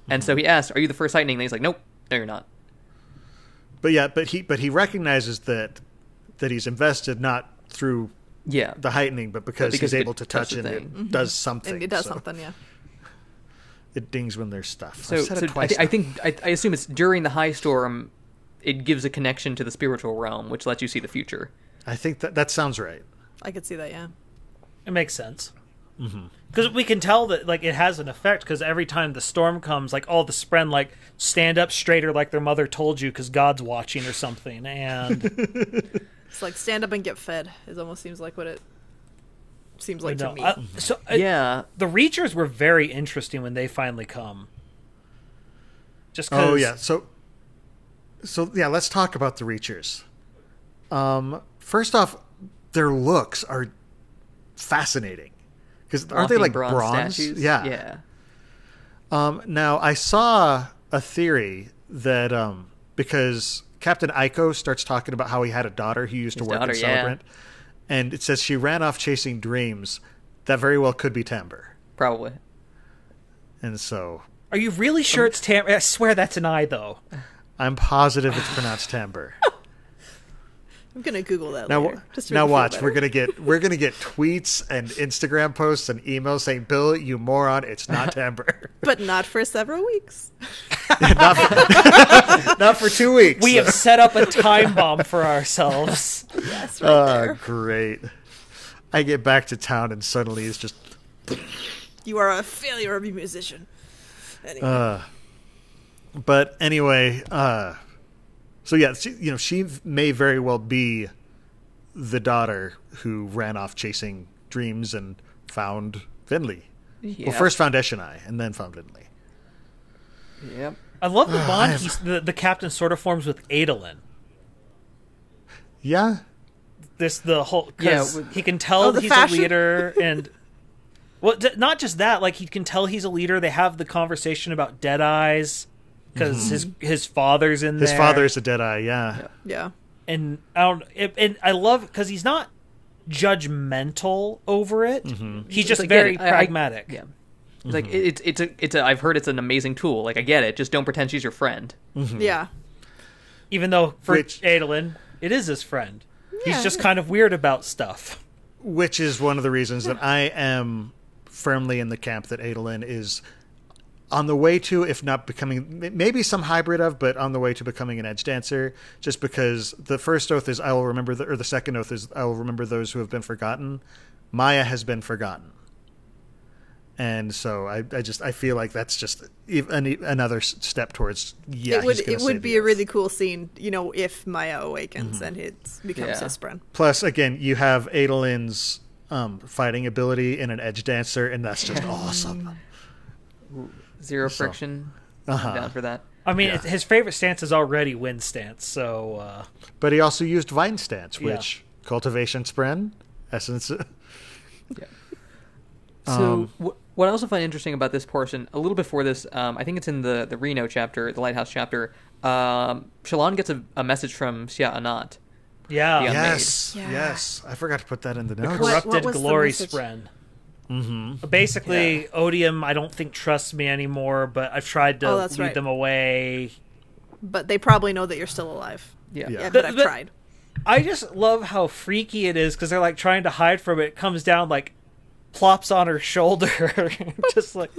And so he asks, "Are you the first heightening?" And he's like, "Nope, no, you're not." But he recognizes that he's invested not through the heightening, but because he's able to touch it. It does something. And it does something, yeah. It dings when there's stuff. So I assume it's during the high storm. It gives a connection to the spiritual realm, which lets you see the future. I think that sounds right. I could see that, yeah. It makes sense. Because we can tell that like it has an effect, because every time the storm comes, like all the Spren like stand up straighter like their mother told you because God's watching or something. And it's like stand up and get fed. It almost seems like what it seems like to me. The Reachers were very interesting when they finally come. Just 'cause... Oh, yeah. So yeah, let's talk about the Reachers. First off, their looks are fascinating. Because aren't they like bronze? Statues? Yeah. Now, I saw a theory that because Captain Aiko starts talking about how he had a daughter who used to work in Celebrant, and it says she ran off chasing dreams, that very well could be Timbre. Probably. And so... Are you really sure it's Timbre? I swear that's an I, though. I'm positive it's pronounced Timbre. I'm gonna Google that now, later. Just to now make me feel watch, better. we're gonna get tweets and Instagram posts and emails saying, "Bill, you moron, it's not Timbre." But not for several weeks. not for 2 weeks. We have set up a time bomb for ourselves. Yes, right there. Great. I get back to town and suddenly it's just... You are a failure of a musician. Anyway. But anyway, so yeah, she may very well be the daughter who ran off chasing dreams and found Finley. Yeah. Well, first found Eshonai and then found Finley. Yep. I love the bond the captain sort of forms with Adolin. Yeah. Because he can tell he's a leader, and not just that, like he can tell he's a leader. They have the conversation about dead eyes. Because his father's in there. His father's a Deadeye, Yeah. And I love because he's not judgmental over it. He's just very pragmatic. Yeah. It's like it's I've heard it's an amazing tool. Like I get it. Just don't pretend she's your friend. Yeah. Even though for Adolin, it is his friend. Yeah. He's just kind of weird about stuff. Which is one of the reasons that I am firmly in the camp that Adolin is on the way to, if not becoming, maybe some hybrid of, but on the way to becoming an edge dancer, just because the first oath is I will remember, or the second oath is I will remember those who have been forgotten. Maya has been forgotten. And so I feel like that's just another step towards, it would be a really cool scene, if Maya awakens and it becomes his friend. Plus, again, you have Adolin's fighting ability in an edge dancer, and that's just awesome. Zero friction. I'm down for that. I mean, his favorite stance is already wind stance, so... But he also used vine stance, which cultivation spren, essence... Yeah. So, what I also find interesting about this portion, a little before this, I think it's in the Reno chapter, the Lighthouse chapter, Shallan gets a message from Sia Anat. Yeah. Yes. I forgot to put that in the notes. Corrupted glory spren. Basically, Odium, I don't think trusts me anymore, but I've tried to lead them away. But they probably know that you're still alive. Yeah. But I've tried. I just love how freaky it is because they're like trying to hide from it. It comes down, like plops on her shoulder, just like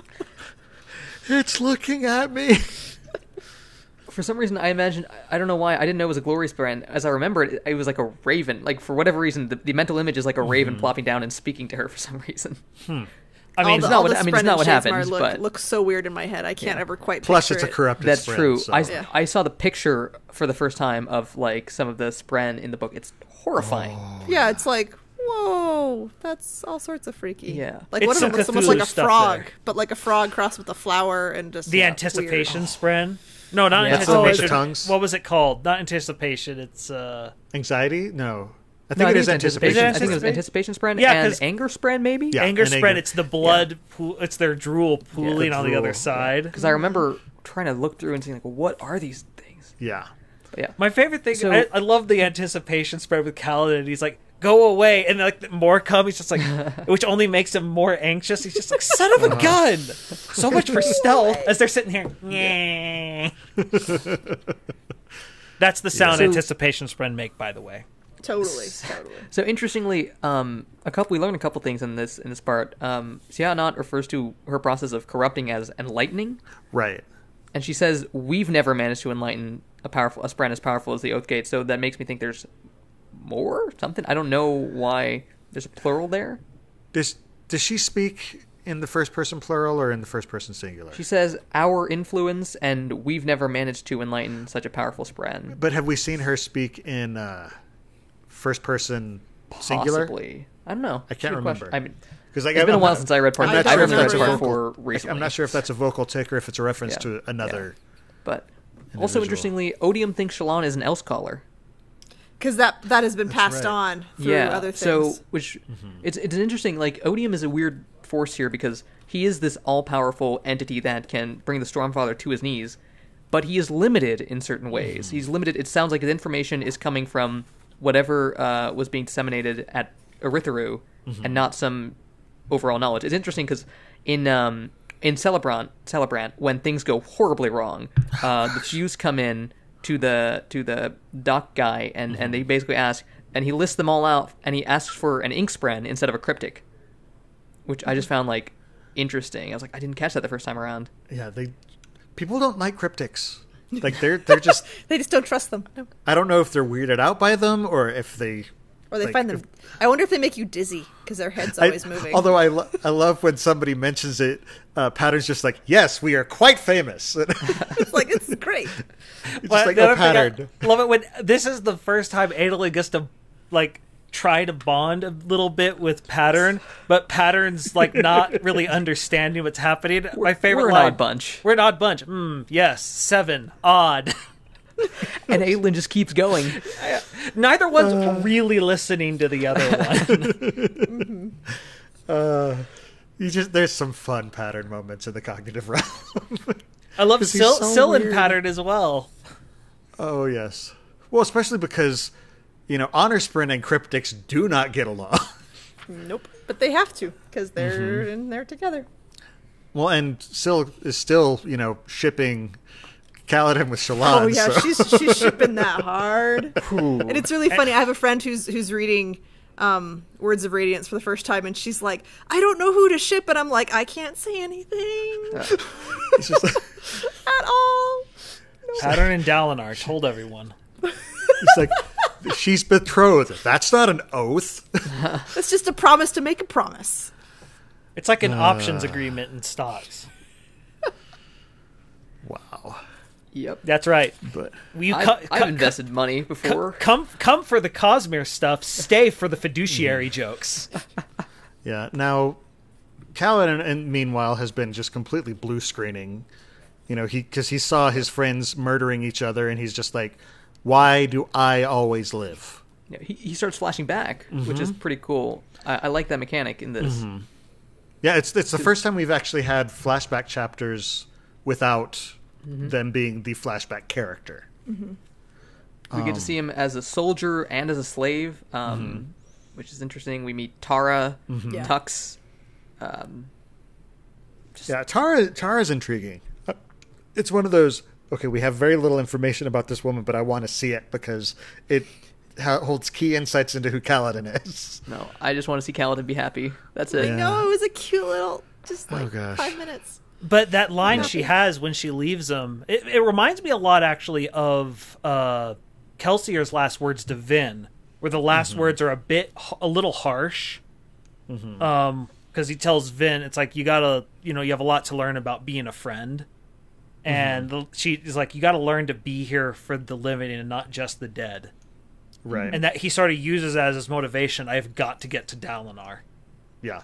it's looking at me. For some reason, I imagined, I don't know why, I didn't know it was a glory spren. As I remember it, it was like a raven. Like, for whatever reason, the mental image is like a raven plopping down and speaking to her for some reason. I mean, it's not what- the I mean, it's Spren not what and Shadesmar happens, but- looks so weird in my head. I can't ever quite Plus, picture it's a it. corrupted That's Spren, true. so- I saw the picture for the first time of like some of the Spren in the book. It's horrifying. Yeah, it's like, whoa, that's all sorts of freaky. Yeah. Like It's one of them some looks almost like Cthulhu a stuff frog, there. but like a frog crossed with a flower and just The anticipation Spren. No, not Yeah. anticipation. Oh, tongues. What was it called? Not anticipation. It's Anxiety? No. I No, think it is it's anticipation. Is it I think it was anticipation Spren Yeah, and 'cause- anger Spren, maybe. Yeah. anger and spread. anger. It's the blood. It's their drool pooling the on the other drool, side. Because I remember trying to look through and seeing like, well, what are these things? Yeah. But yeah. My favorite thing. So- I love the anticipation spread with Kaladin. He's like, "Go away," and like more come. He's just like, which only makes him more anxious. He's just like, "Son of a gun!" So much for stealth. As they're sitting here. That's the sound So- anticipation spread make, by the way. Totally. So interestingly, we learned a couple things in this part. Sihanoth refers to her process of corrupting as enlightening, Right. and she says we've never managed to enlighten a Spren as powerful as the Oathgate. So that makes me think there's more something. I don't know why there's a plural there. Does she speak in the first person plural or in the first person singular? She says our influence, and we've never managed to enlighten such a powerful Spren. But have we seen her speak in first person singular? Possibly. I don't know. I can't Good question. remember. I mean, Because like, it's been a while since I read part. I'm not I sure I if don't read that's a remember part vocal. four recently. I'm not sure if that's a vocal tick or if it's a reference Yeah. to another. But also individual. interestingly, Odium thinks Shallan is an Else caller. Because that has been passed right. on through other things. So which it's interesting. Like Odium is a weird force here because he is this all powerful entity that can bring the Stormfather to his knees, but he is limited in certain ways. He's limited. It sounds like his information is coming from whatever was being disseminated at Eritharu, and not some overall knowledge. It's interesting because in Celebrant, when things go horribly wrong, the Fuse come in to the doc guy, and they basically ask, and he lists them all out, and he asks for an ink spren instead of a cryptic, which I just found like interesting. I was like, I didn't catch that the first time around. Yeah, people don't like cryptics. Like they're just. they just don't trust them. No. I don't know if they're weirded out by them or if they. Or they like, find them. I wonder if they make you dizzy because their head's always moving. Although I love when somebody mentions it, Pattern's just like, yes, we are quite famous. It's like, it's great. It's But just like, the oh, other thing Pattern. I love it when this is the first time Adelaide gets to like try to bond a little bit with Pattern, but Pattern's like not really understanding what's happening. My favorite We're an line, odd bunch. We're an odd bunch. Yes, 7 odd. And Aelin just keeps going. Neither one's really listening to the other one. There's some fun Pattern moments in the cognitive realm. I love Because he's so Syl and weird. Pattern as well. Oh yes. Well, especially because Honor Sprint and Cryptics do not get along. Nope. But they have to because they're in there together. Well, and Syl is still shipping Kaladin with Shallan. Oh yeah, so. she's shipping that hard. And it's really funny. I have a friend who's reading Words of Radiance for the first time, and she's like, I don't know who to ship, and I'm like, I can't say anything It's just like, at all. Pattern and Dalinar told everyone. it's like she's betrothed. That's not an oath. It's just a promise to make a promise. It's like an options agreement in stocks. Wow. Yep. That's right. But I've invested money before. Come for the Cosmere stuff. Stay for the fiduciary jokes. yeah, now Kaladin, and meanwhile, has been just completely blue screening. Because he saw his friends murdering each other, and he's just like, why do I always live? Yeah, he starts flashing back, which is pretty cool. I like that mechanic in this. Yeah, it's the first time we've actually had flashback chapters without them being the flashback character. We get to see him as a soldier and as a slave, which is interesting. We meet Tara, Yeah. Tux. Yeah, Tara's intriguing. It's one of those, okay, we have very little information about this woman, but I want to see it because it holds key insights into who Kaladin is. No, I just want to see Kaladin be happy. That's it. Yeah. No, it was a cute little, just Oh, like gosh. 5 minutes. But that line she has when she leaves him, it reminds me a lot, actually, of Kelsier's last words to Vin, where the last words are a little harsh. because he tells Vin, it's like, you gotta, you have a lot to learn about being a friend. And she's like, you gotta learn to be here for the living and not just the dead. Right. And that he sort of uses as his motivation, I've got to get to Dalinar. Yeah.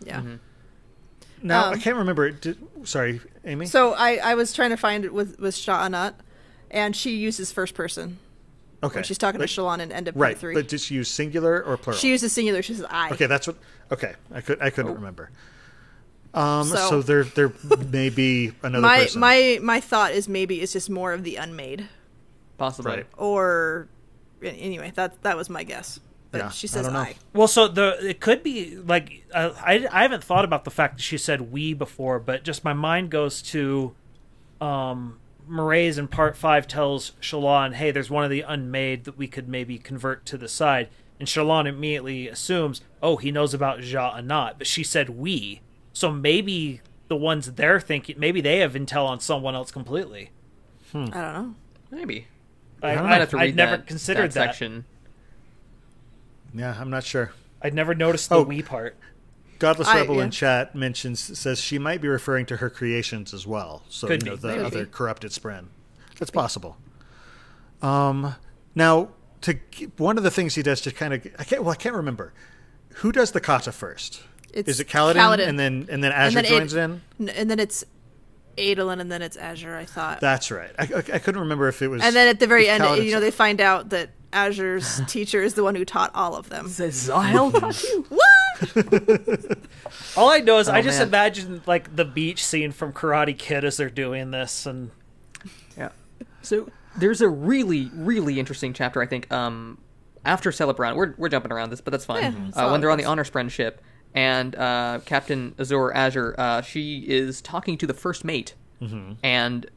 Yeah. Now, I can't remember. Sorry, Amy? So I was trying to find it with Sha'anat, and she uses first person. Okay. When she's talking to Shallan in end of right, part 3. but did she use singular or plural? She uses singular. She says I. Okay, that's what... Okay, I couldn't remember. So there may be another person. My thought is maybe it's just more of the unmade. Possibly. Right. Or... Anyway, that was my guess. But Yeah, she says I don't know. I. Well, so it could be like I haven't thought about the fact that she said we before, but just my mind goes to Mraize in part 5 tells Shallan, hey, there's one of the unmade that we could maybe convert to the side, and Shallan immediately assumes, oh, he knows about Sha'anat, but she said we, so maybe the ones they're thinking, maybe they have intel on someone else completely. I don't know. Maybe. I might have to read I'd never that, considered that section. Yeah, I'm not sure. I'd never noticed the we part. Godless Rebel in chat says she might be referring to her creations as well. So, Could the be. other corrupted Spren. That's possible. Now, one of the things he does to kind of... I can't remember. Who does the kata first? Is it Kaladin? And then Azure joins in? And then it's Adolin, and then it's Azure, I thought. That's right. I couldn't remember if it was... And then at the very end, Kaladin's- they find out that Azure's teacher is the one who taught all of them. Zahel taught you? What? All I know is I just man. imagine like the beach scene from Karate Kid as they're doing this, and Yeah. So there's a really, really interesting chapter, I think, after Celebron. We're jumping around this, but that's fine. Yeah, it's all when they're on the good. Honor Spren ship, and Captain Azure, she is talking to the first mate, and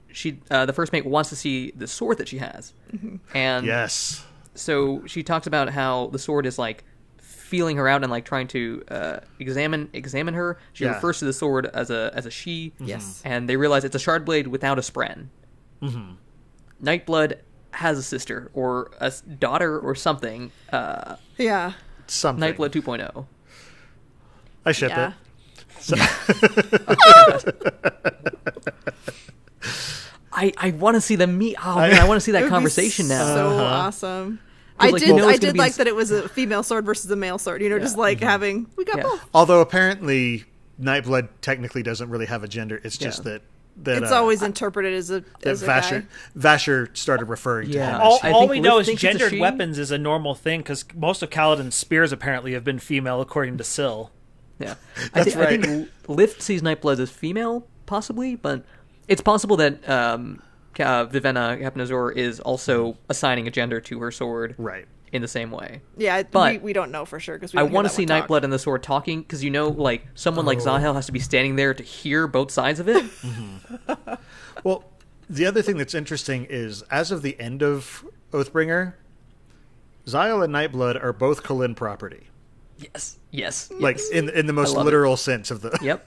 the first mate wants to see the sword that she has, and Yes. so she talks about how the sword is like feeling her out and like trying to examine her. She Yeah. refers to the sword as a she. Yes. And they realize it's a shard blade without a spren. Mm-hmm. Nightblood has a sister or a daughter or something. Yeah. Something. Nightblood 2.0. I ship Yeah. it. So, I want to see them meet. Oh man, I want to see It that would be conversation now. So awesome. Like, you know I it's gonna did be like in- that it was a female sword versus a male sword. Just like having we got Yeah. both. although apparently Nightblood technically doesn't really have a gender. It's just that It's always interpreted as a guy. Vasher started referring to Yeah. him. all, As I all think we know Lift is thinks it's a gendered she. weapons is a normal thing because most of Kaladin's spears apparently have been female, according to Syl. Yeah, That's I think Lift sees Nightblood as female, possibly, but it's possible that Vivenna, Captain Azor, is also assigning a gender to her sword, Right. in the same way. Yeah, But we don't know for sure because I want to see Nightblood and the sword talking because like someone like Zahel has to be standing there to hear both sides of it. Well, the other thing that's interesting is, as of the end of Oathbringer, Zyle and Nightblood are both Kholin property. Yes. Like, in the most love literal sense of the... Yep.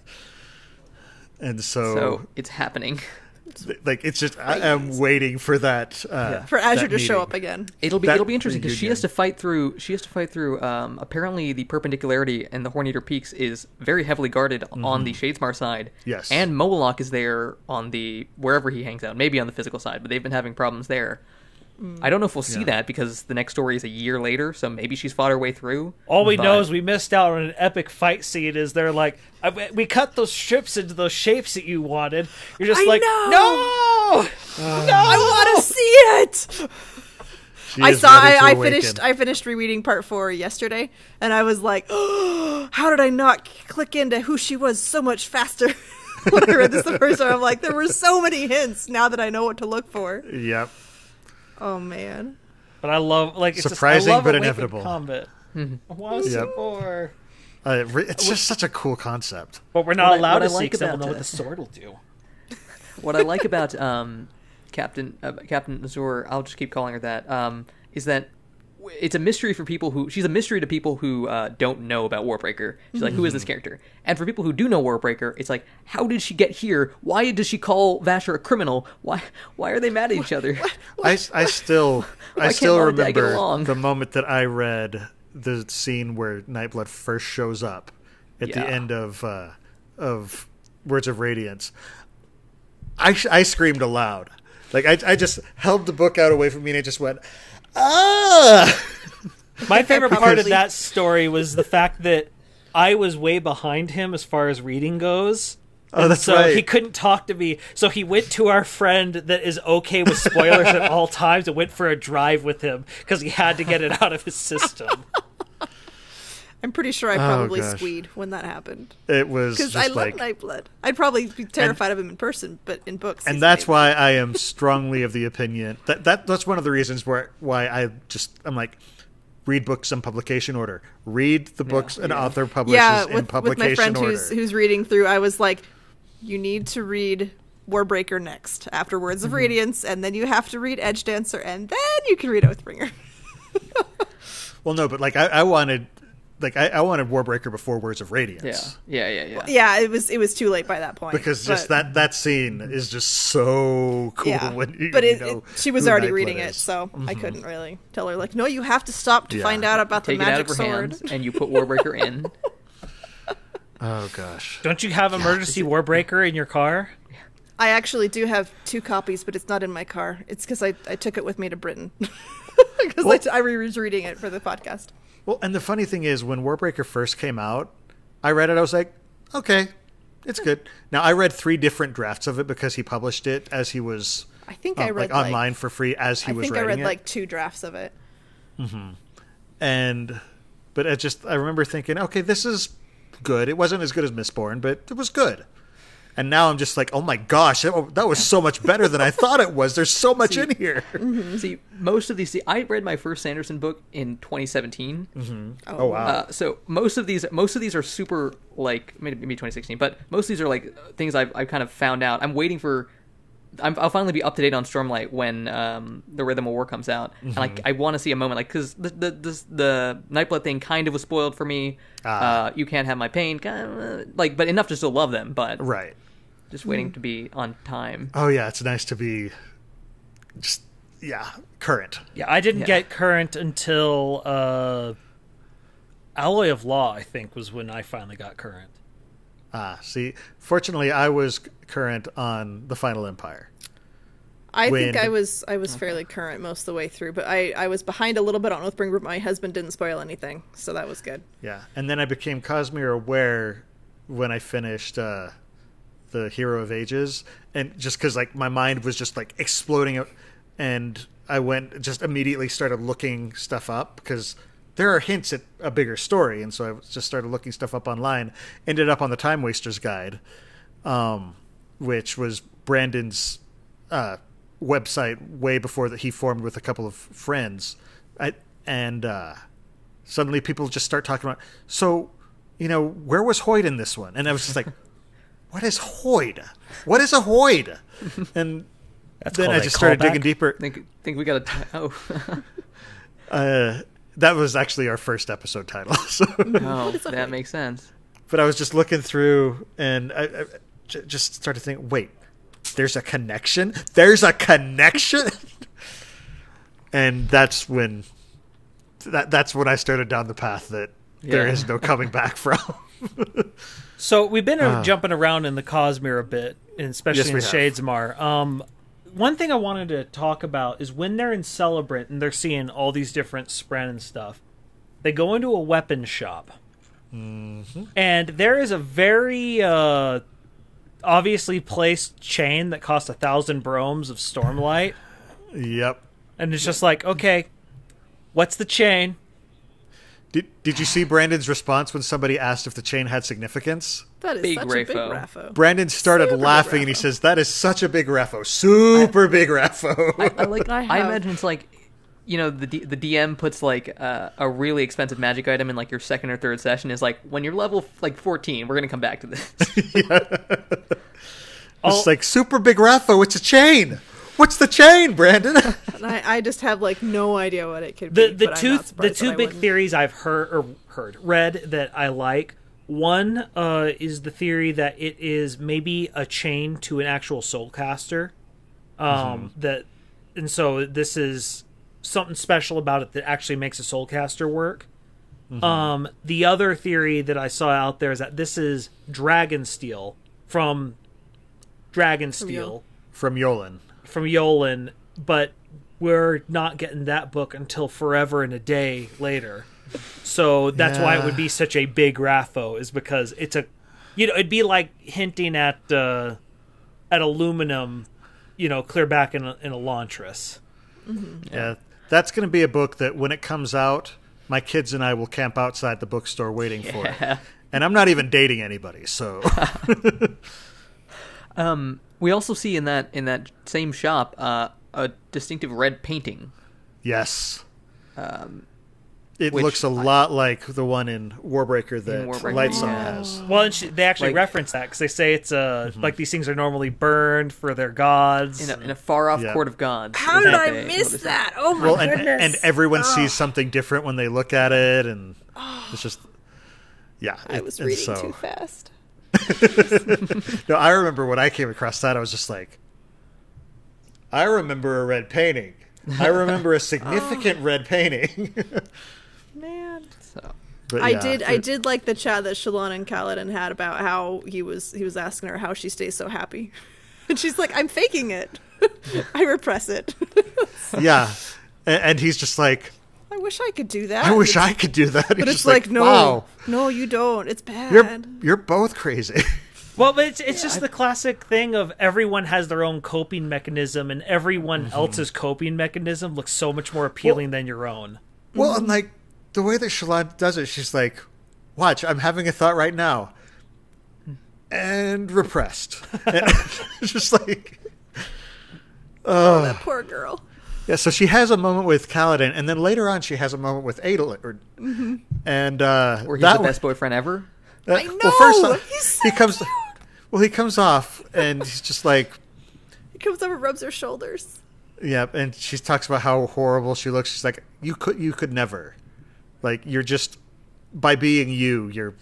And So it's happening. like, it's just... I am waiting for that... for Azure that to show meeting. up again. It'll be interesting because Huge she has to fight through. Apparently, the perpendicularity in the Horneater Peaks is very heavily guarded on the Shadesmar side. Yes. and Moloch is there on the wherever he hangs out, maybe on the physical side, but they've been having problems there. I don't know if we'll see that because the next story is a year later, so maybe she's fought her way through. All we but- know is we missed out on an epic fight scene. Is they're like, we cut those strips into those shapes that you wanted. You're just I like, know! no, I want to see it. She I is saw. ready to I awaken. finished. I finished rereading part 4 yesterday, and I was like, oh, "How did I not click into who she was so much faster?" When I read this the first time, I'm like, "There were so many hints." Now that I know what to look for. Yep. Oh man. But I love it's Surprising, just, I love but Awakened inevitable. Combat. I want to see Yep. more, It's just such a cool concept. but we're not What I allowed to see like because I don't about know what it- the sword will do. What I like about Captain Azor, I'll just keep calling her that, is that it's a mystery for people who... She's a mystery to people who don't know about Warbreaker. She's like, who is this character? And for people who do know Warbreaker, it's like, how did she get here? Why does she call Vasher a criminal? Why are they mad at each other? I still can't Mom and Dad get remember along? the moment that I read the scene where Nightblood first shows up at the end of Words of Radiance. I screamed aloud. Like, I just held the book out away from me and I just went, ah! My favorite part of that story was the fact that I was way behind him as far as reading goes. Oh, that's so right. he couldn't talk to me. So he went to our friend that is okay with spoilers at all times and went for a drive with him because he had to get it out of his system. I'm pretty sure I probably squeed when that happened. It was because just I love Nightblood. I'd probably be terrified of him in person, but in books. And that's why I am strongly of the opinion that's one of the reasons why I'm like, read books in publication order. Read the books an author publishes in publication order. With my friend who's reading through, I was like, you need to read Warbreaker next, after Words of Radiance, and then you have to read Edge Dancer, and then you can read Oathbringer. Well, no, but like I wanted Warbreaker before Words of Radiance. Yeah. Well, yeah, it was too late by that point. Because just that scene is just so cool. Yeah. She was already reading it, so I couldn't really tell her, like, no, you have to stop to find out about the magic sword. Hands, and you put Warbreaker in. Oh, gosh. Don't you have Emergency Warbreaker in your car? I actually do have 2 copies, but it's not in my car. It's because I took it with me to Britain. Because I was reading it for the podcast. Well, and the funny thing is, when Warbreaker first came out, I read it, I was like, okay, it's good. Now, I read 3 different drafts of it because he published it as he was I think I read online for free as he was writing it. I think I read 2 drafts of it. Mm-hmm. But I remember thinking, okay, this is good. It wasn't as good as Mistborn, but it was good. And now I'm just like, oh my gosh, that was so much better than I thought it was. There's so much in here. See, most of these. I read my first Sanderson book in 2017. Oh wow! So most of these are super, like, maybe 2016, but most of these are like things I've kind of found out. I'm waiting for. I'll finally be up to date on Stormlight when the Rhythm of War comes out, and like I want to see a moment, like, because the Nightblood thing kind of was spoiled for me. You Can't Have My Pain, like, but enough to still love them, but right. Just waiting to be on time. Oh yeah, it's nice to be current. Yeah, I didn't get current until Alloy of Law, I think, was when I finally got current. See, fortunately, I was current on the Final Empire. I think I was fairly current most of the way through, but I was behind a little bit on Oathbringer, but my husband didn't spoil anything, so that was good. Yeah, and then I became Cosmere aware when I finished the Hero of Ages, and just because like my mind was just like exploding, and I just immediately started looking stuff up because there are hints at a bigger story, and so I just started looking stuff up online. Ended up on the Time Wasters Guide, which was Brandon's website way before that he formed with a couple of friends, and suddenly people just start talking about, so, where was Hoyd in this one? And I was just like, what is Hoyd? What is a Hoyd? And then I just started digging deeper. Think we got that was actually our first episode title. So. Oh, that makes sense. But I was just looking through, and I just started thinking, wait, there's a connection? There's a connection? And that's when I started down the path that there is no coming back from. So we've been jumping around in the Cosmere a bit, and especially in Shadesmar. One thing I wanted to talk about is when they're in Celebrant and they're seeing all these different Spren and stuff, they go into a weapons shop. Mm-hmm. And there is a very obviously placed chain that costs 1,000 bromes of Stormlight. Yep. And it's just like, okay, what's the chain? Did you see Brandon's response when somebody asked if the chain had significance? That is big such Rapho. a big Rapho. Brandon started laughing and he says, that is such a big Rapho. Super big Rapho. I imagine it's like, the DM puts like a really expensive magic item in like your second or third session, is like, when you're level like 14, we're going to come back to this. It's like, super big Rapho, it's a chain. What's the chain, Brandon? I just have like no idea what it could be. The two big theories I've read that I like. One is the theory that it is maybe a chain to an actual soulcaster. And so this is something special about it that actually makes a soulcaster work. The other theory that I saw out there is that this is Dragonsteel from Dragonsteel From Yolen. from Yolen, but we're not getting that book until forever and a day later. So that's why it would be such a big Raffo, is because it's a, it'd be like hinting at aluminum, clear back in a Elantris. Mm-hmm. Yeah, that's going to be a book that when it comes out, my kids and I will camp outside the bookstore waiting for it. And I'm not even dating anybody, so. We also see in that same shop a distinctive red painting. Yes. It looks a lot like the one in Warbreaker that Lightsong has. Well, and they actually reference that because they say it's like these things are normally burned for their gods. In a far-off court of gods. How did I miss that? Oh, my goodness. And everyone sees something different when they look at it, and it's just... Yeah. I was reading too fast. No, I remember when I came across that, I was just like, I remember a red painting. I remember a significant red painting. Man. But I did like the chat that Shalon and Kaladin had about how he was asking her how she stays so happy. And she's like, I'm faking it. I repress it. Yeah. And he's just like, I wish I could do that. I wish I could do that. But it's like, no, wow, no, you don't. It's bad. You're both crazy. Well, but it's just the classic thing of everyone has their own coping mechanism, and everyone else's coping mechanism looks so much more appealing than your own. Well, and like the way that Shalon does it, she's like, watch, I'm having a thought right now. And repressed. And it's just like... Oh, that poor girl. Yeah, so she has a moment with Kaladin, and then later on she has a moment with Adel. And where he's the best boyfriend ever? I know! Well, first off, he's so he comes... cute. Well, he comes off, and he's just like... He comes over and rubs her shoulders. Yeah, and she talks about how horrible she looks. She's like, you could never. Like, you're just... By being you, you're...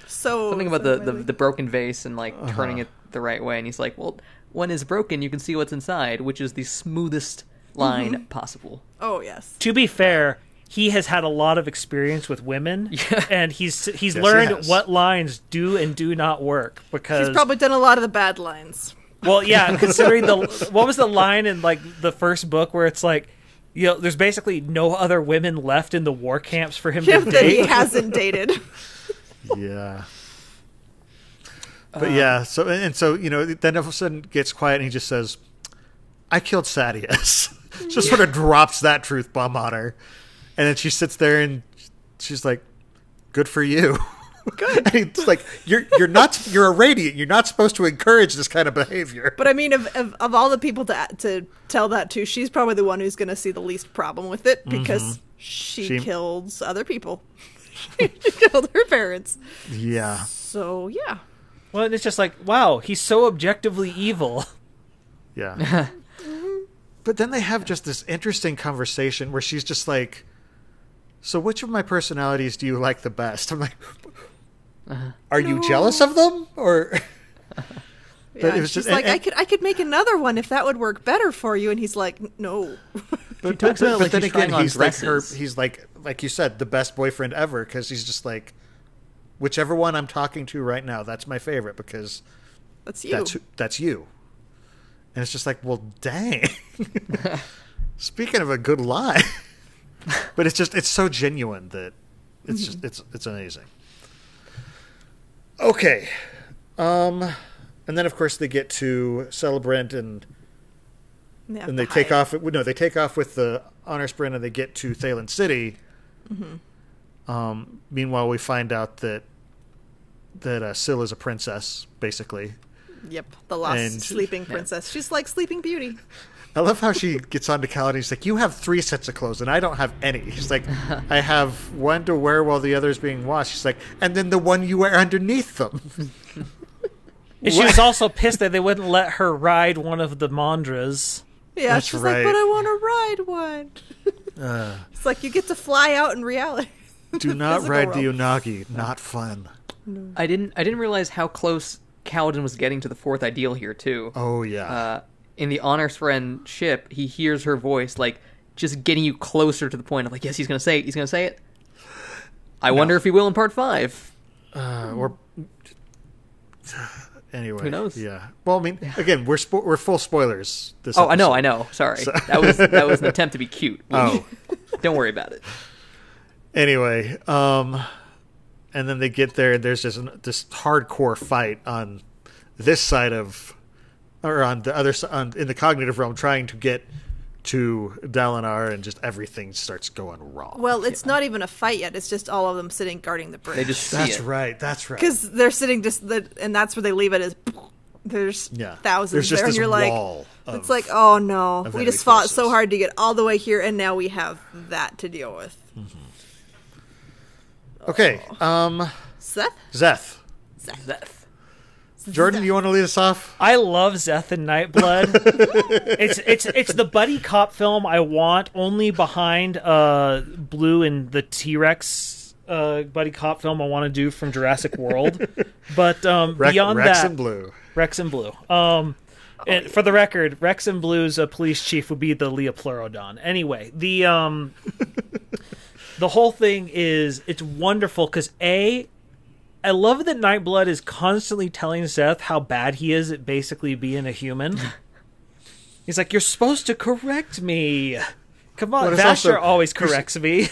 So something about the broken vase and like turning it the right way, and he's like, well, when it's broken you can see what's inside, which is the smoothest line possible. Oh yes. To be fair, he has had a lot of experience with women, and he's Yes, learned he has. what lines do and do not work, because He's probably done a lot of the bad lines. well, yeah, considering what was the line in like the first book where it's like, there's basically no other women left in the war camps for him to That he date. hasn't dated. Yeah. But yeah, so then all of a sudden gets quiet and he just says, I killed Sadius. Just sort of drops that truth bomb on her. And then she sits there and she's like, good for you. Good. And it's like, you're a radiant. You're not supposed to encourage this kind of behavior. But I mean, of all the people to tell that to, she's probably the one who's going to see the least problem with it, because she kills other people. She killed her parents. Yeah. So, yeah. Well, it's just like, wow, he's so objectively evil. Yeah. But then they have just this interesting conversation where she's just like, so which of my personalities do you like the best? I'm like, are you jealous of them? Or... Yeah, it was she's just, like, I could make another one if that would work better for you. And he's like, no. But talks about it like then he's again, trying on he's like dresses. he's like you said, the best boyfriend ever, because he's just like, whichever one I'm talking to right now, that's my favorite, because that's you. That's you. And it's just like, well, dang. Speaking of a good lie, but it's so genuine that it's just it's amazing. Okay, and then of course they get to Celebrant and they take off. No, they take off with the honor sprint and they get to Thalen City. Meanwhile, we find out that Syl is a princess, basically. Yep, the lost sleeping princess. She's like Sleeping Beauty. I love how she gets on to Cal and he's like, you have 3 sets of clothes and I don't have any. He's like, I have one to wear while the other's being washed. She's like, and then the one you wear underneath them. And she was also pissed that they wouldn't let her ride one of the Mandras. Yeah, That's she's right. like, but I want to ride one. It's like, you get to fly out in reality. Do not Physical ride the world. Unagi. Not fun. No. I didn't realize how close Kaladin was getting to the 4th ideal here too. Oh, yeah. In the Honor's Friend ship, he hears her voice, like, just getting you closer to the point of, like, yes, he's going to say it, he's going to say it. I wonder if he will in part 5. Or anyway, Who knows? Yeah. Well, I mean, again, we're full spoilers. This Oh, episode. I know. Sorry, that was an attempt to be cute. Oh. Don't worry about it. Anyway, and then they get there, and there's this hardcore fight on this side of, or on the other side, in the cognitive realm, trying to get to Dalinar, and just everything starts going wrong. Well, it's not even a fight yet. It's just all of them sitting guarding the bridge. They just see That's it. right. That's right. Because they're sitting and that's where they leave it is. There's thousands There's just there, and this you're like, wall it's like, oh no, of we enemy just fought forces. so hard to get all the way here, and now we have that to deal with. Okay. Seth? Zeth. Zeth. Jordan, you want to lead us off? I love Zeth and Nightblood. it's the buddy cop film I want, only behind Blue and the T-Rex buddy cop film I want to do from Jurassic World. But beyond Rex that, and Blue. Rex and Blue. And for the record, Rex and Blue's police chief would be the Leopleurodon. Anyway, the whole thing it's wonderful because I love that Nightblood is constantly telling Zeth how bad he is at basically being a human. He's like, you're supposed to correct me. Come on, But it's Vasher also- always corrects me.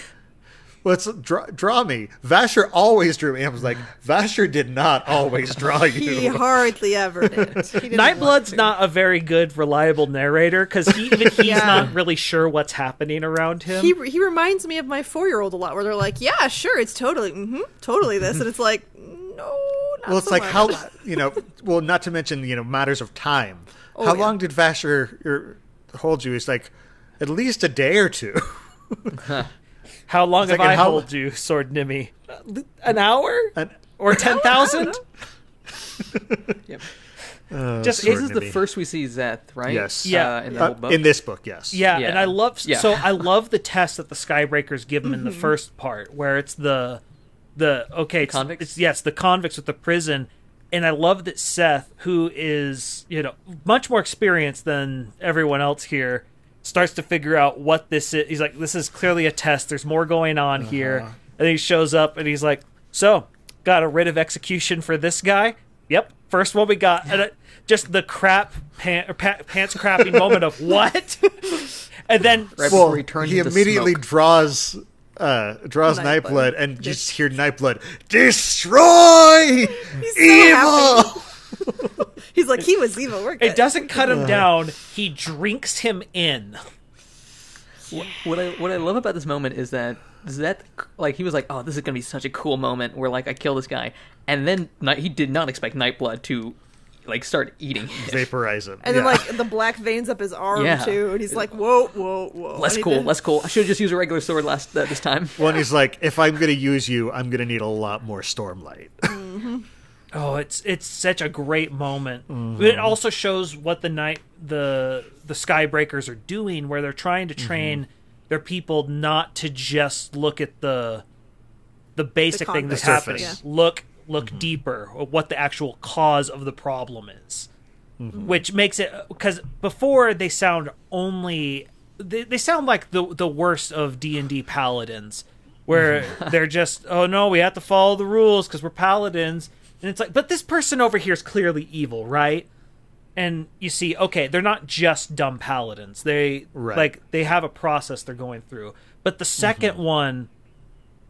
Let's draw me. Vasher always drew me. I was like, Vasher did not always draw He you. hardly ever did. He didn't want Nightblood's to. not a very good, reliable narrator because he's not really sure what's happening around him. He reminds me of my 4-year-old a lot, where they're like, "Yeah, sure, it's totally this," and it's like, no, not Well, it's so like much. how well, not to mention matters of time. Oh, How yeah. long did Vasher hold you? It's like at least a day or two. How long have like, I and how- hold you, Sword Nimmy? An hour? And, Or 10,000? Yep. Just Sword This is the Nimmy. first we see Zeth, right? Yes. Yeah. In the whole book. in this book, yes. Yeah, Yeah. and I love Yeah. so I love the test that the Skybreakers give him in the first part, where it's the Convicts? it's the convicts with the prison, and I love that Seth, who is much more experienced than everyone else here, starts to figure out what this is. He's like, this is clearly a test. There's more going on here, and he shows up and he's like, so got a writ of execution for this guy? Yep, first one we got. And just the crap pants crapping moment of what? And then Right Well, before he turns he into immediately smoke. draws Nightblood. Nightblood, and you just hear Nightblood destroy He's so evil. happy. He's like, he was evil. We're good. it doesn't cut him down. He drinks him in. What I love about this moment is that Zeth, like, he was like, oh, this is gonna be such a cool moment where, like, I kill this guy, and then he did not expect Nightblood to, like, start eating him. Vaporize him. And then, Yeah. like, the black veins up his arm, Yeah. too. And he's like, whoa, whoa, whoa. Less And he cool, did- less cool. I should have just used a regular sword this time. One, he's like, if I'm going to use you, I'm going to need a lot more Stormlight. Oh, it's such a great moment. But it also shows what the Skybreakers are doing, where they're trying to train their people not to just look at the basic thing that's context. happening. Surface. Look deeper, or what the actual cause of the problem is. Which makes it, because before they sound only they sound like the worst of D&D paladins, where they're just, oh no, we have to follow the rules because we're paladins. And it's like, but this person over here is clearly evil, right? And you see, okay, they're not just dumb paladins. They they have a process they're going through. But the second one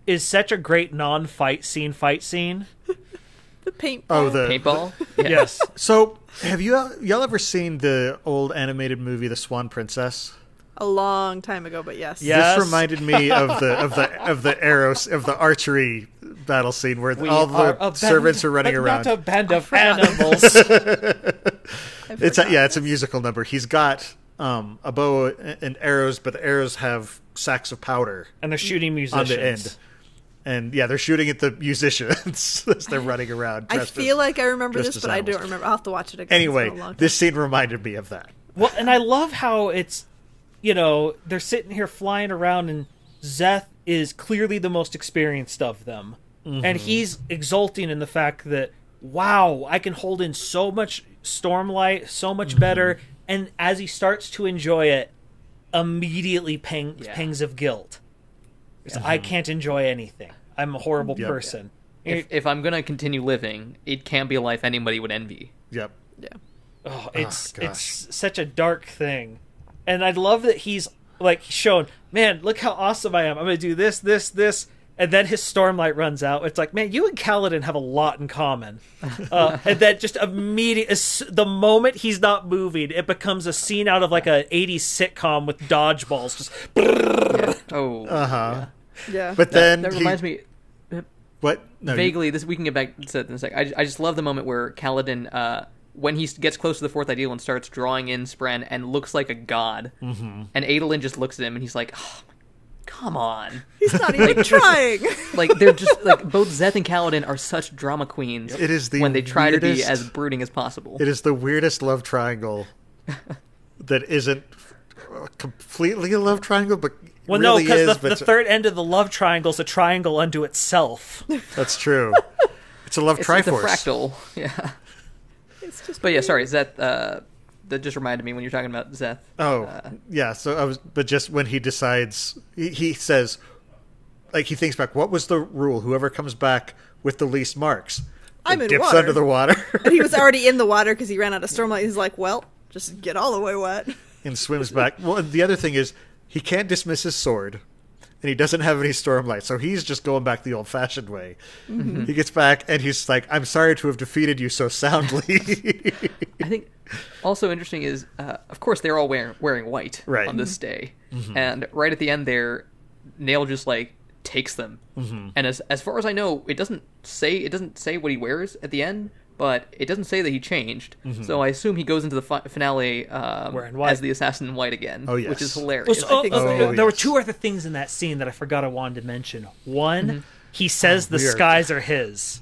is such a great non-fight fight scene. The paintball. Oh, the Paintball? Yeah. Yes. So, have y'all ever seen the old animated movie The Swan Princess? A long time ago, but yes. Yeah. This reminded me of the arrows of the archery battle scene where all the servants are running around. Not a band of animals. It's a musical number. He's got a bow and arrows, but the arrows have sacks of powder And they're shooting on musicians. the end. And yeah, they're shooting at the musicians as they're running around. I feel like I remember dressed this, as but I animals. don't remember. I'll have to watch it again. Anyway, It's been a long time. this scene reminded me of that. Well, and I love how it's, they're sitting here flying around, and Zeth is clearly the most experienced of them. And he's exulting in the fact that, wow, I can hold in so much stormlight, so much better. And as he starts to enjoy it, immediately pangs of guilt. It's, I can't enjoy anything. I'm a horrible Yep. person. If I'm gonna continue living, it can't be a life anybody would envy. Yep. Yeah. Oh, it's gosh. such a dark thing, and I love that he's like shown. Man, look how awesome I am! I'm gonna do this, this, this, and then his Stormlight runs out. It's like, man, you and Kaladin have a lot in common. And then just immediately, the moment he's not moving, it becomes a scene out of like a '80s sitcom with dodgeballs. Just Yeah. Oh, Yeah. But then that reminds me. What? No, Vaguely, this we can get back to that in a sec. I just love the moment where Kaladin, when he gets close to the fourth ideal and starts drawing in Spren and looks like a god, and Adolin just looks at him and he's like, oh, come on. He's not even trying. Like, they're just, like, both Zeth and Kaladin are such drama queens It is the when they try to be weirdest- as brooding as possible. It is the weirdest love triangle that isn't completely a love triangle, but well, really no, is. because But the third end of the love triangle is a triangle unto itself. that's true. It's a love It's a triforce. fractal. Yeah. It's just. But yeah, sorry, Zeth, that just reminded me when you're talking about Zeth. Oh, yeah. So I was, but just when he decides, he says, like he thinks back. What was the rule? Whoever comes back with the least marks, I'm in dips water. under the water And he was already in the water because he ran out of Stormlight. He's like, well, just get all the way wet. and swims back. Well, the other thing is he can't dismiss his sword, and he doesn't have any Stormlight, so he's just going back the old-fashioned way. Mm-hmm. He gets back, and he's like, "I'm sorry to have defeated you so soundly." I think also interesting is, of course, they're all wearing white Right. on this day, and right at the end there, Nail just like takes them, and as far as I know, it doesn't say what he wears at the end, but it doesn't say that he changed. So I assume he goes into the finale Wearing white. as the assassin in white again, Oh, yes. which is hilarious. I think so. There were yes. two other things in that scene that I forgot I wanted to mention. One, he says the weird. skies are his,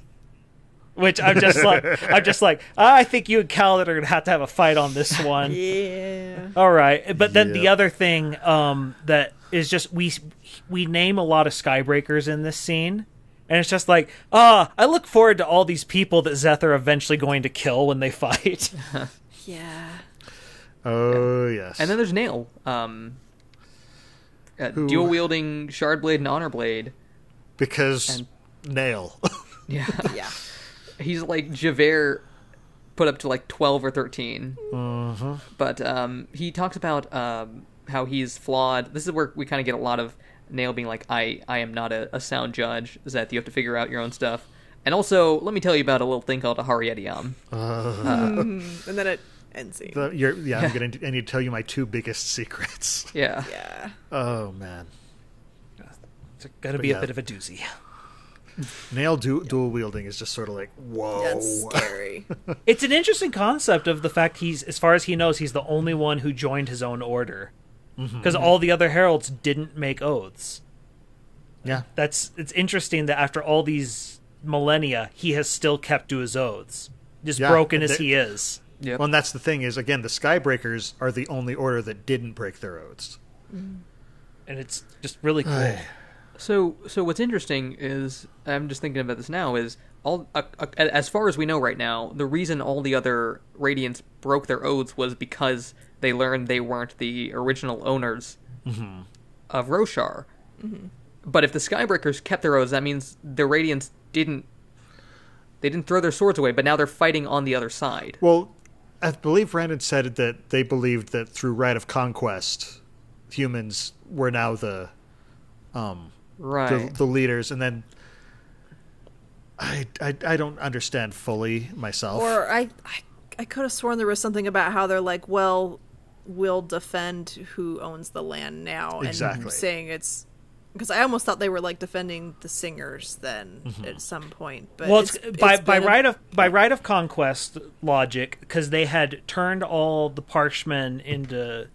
which I'm just like, I think you and Kaladin are gonna have a fight on this one. Yeah. All right, but then the Yep. other thing that is just we name a lot of Skybreakers in this scene, and it's just like, I look forward to all these people that Zeth are eventually going to kill when they fight. Yeah. Oh yes. And then there's Nail, dual wielding Shard Blade and Honor Blade. because nail. Yeah. Yeah. He's like Javert put up to like 12 or 13. But he talks about how he's flawed. This is where we kind of get a lot of Nail being like, I am not a sound judge, that you have to figure out your own stuff. And also, let me tell you about a little thing called a Hariyediam. And then it ends scene. I'm gonna. I need to tell you my two biggest secrets. Yeah. Yeah. Oh man, It's gonna But be yeah. a bit of a doozy. nail dual wielding is just sort of like whoa. That's scary. It's an interesting concept of the fact he's, as far as he knows, he's the only one who joined his own order, because all the other heralds didn't make oaths. Yeah. It's interesting that after all these millennia, he has still kept to his oaths, as Yeah, broken and as he is. Yep. Well, and that's the thing is, again, the Skybreakers are the only order that didn't break their oaths. And it's just really cool. So what's interesting is, I'm just thinking about this now, is all as far as we know right now, the reason all the other Radiants broke their oaths was because they learned they weren't the original owners of Roshar. But if the Skybreakers kept their oaths, that means the Radiants didn't throw their swords away, but now they're fighting on the other side. Well, I believe Brandon said that they believed that through right of conquest, humans were now the Right. the leaders, and then I don't understand fully myself. Or I could have sworn there was something about how they're like, well, we'll defend who owns the land now, and Exactly. saying it's because I almost thought they were like defending the singers then at some point. But Well, it's by been right of conquest logic, because they had turned all the Parchmen into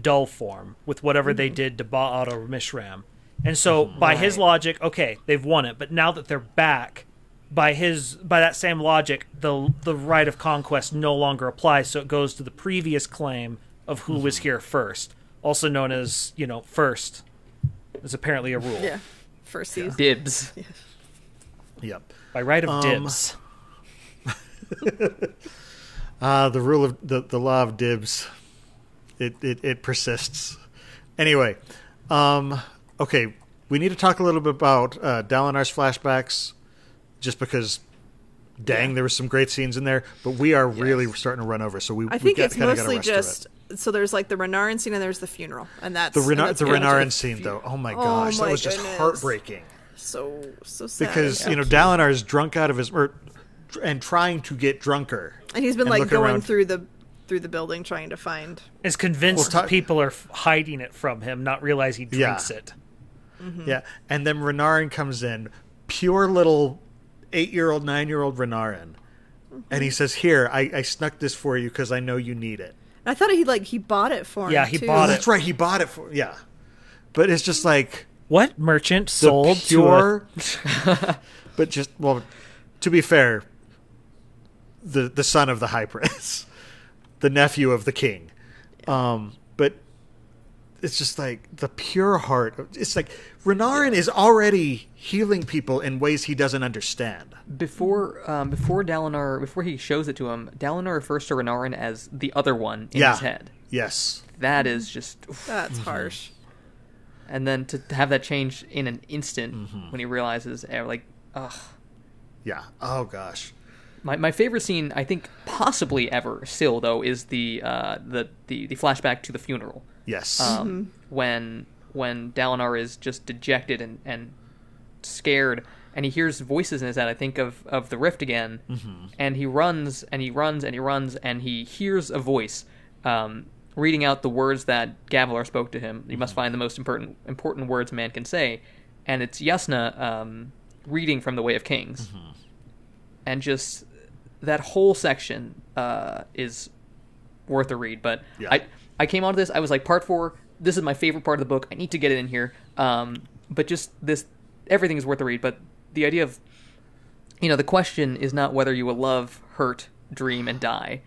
dull form with whatever they did to Ba'at or Mishram. And so by his logic, okay, they've won it, but now that they're back, by that same logic, the right of conquest no longer applies, so it goes to the previous claim of who was here first, also known as, first is apparently a rule. Yeah, first season. Dibs. Yep. By right of dibs. The rule of the law of dibs. It persists. Anyway, okay. We need to talk a little bit about Dalinar's flashbacks, just because, dang, there were some great scenes in there. But we are really starting to run over, so I think it's mostly gotta just so there's like the Renarin scene and there's the funeral, and that's the that's Renarin scene though. Oh my gosh, that was just heartbreaking. So sad. Because Dalinar is drunk out of his and trying to get drunker, and he's been like going through the building trying to find. Is convinced people are hiding it from him, not realize he drinks it. Mm-hmm. Yeah, and then Renarin comes in, pure little 8-year-old, 9-year-old Renarin, and he says, "Here, I snuck this for you because I know you need it." I thought he bought it for him. Yeah, he bought it. That's right, he bought it for but it's just like what merchant sold pure, but just to be fair, the son of the high prince, the nephew of the king, but. It's just like the pure heart. It's like Renarin is already healing people in ways he doesn't understand. Before Dalinar, before he shows it to him, Dalinar refers to Renarin as the other one in his head. Yes. That is just... That's harsh. And then to have that change in an instant when he realizes, ugh. Yeah. Oh, gosh. My favorite scene, I think, possibly ever, still though, is the flashback to the funeral. Yes. When Dalinar is just dejected and scared, and he hears voices in his head, I think of the Rift again, and he runs and he runs and he runs, and he hears a voice reading out the words that Gavilar spoke to him. You must find the most important words a man can say, and it's Yasna reading from the Way of Kings, and just that whole section is worth a read. But I came onto this, I was like, part 4, this is my favorite part of the book, I need to get it in here. But just this, everything is worth a read. But the idea of, the question is not whether you will love, hurt, dream, and die.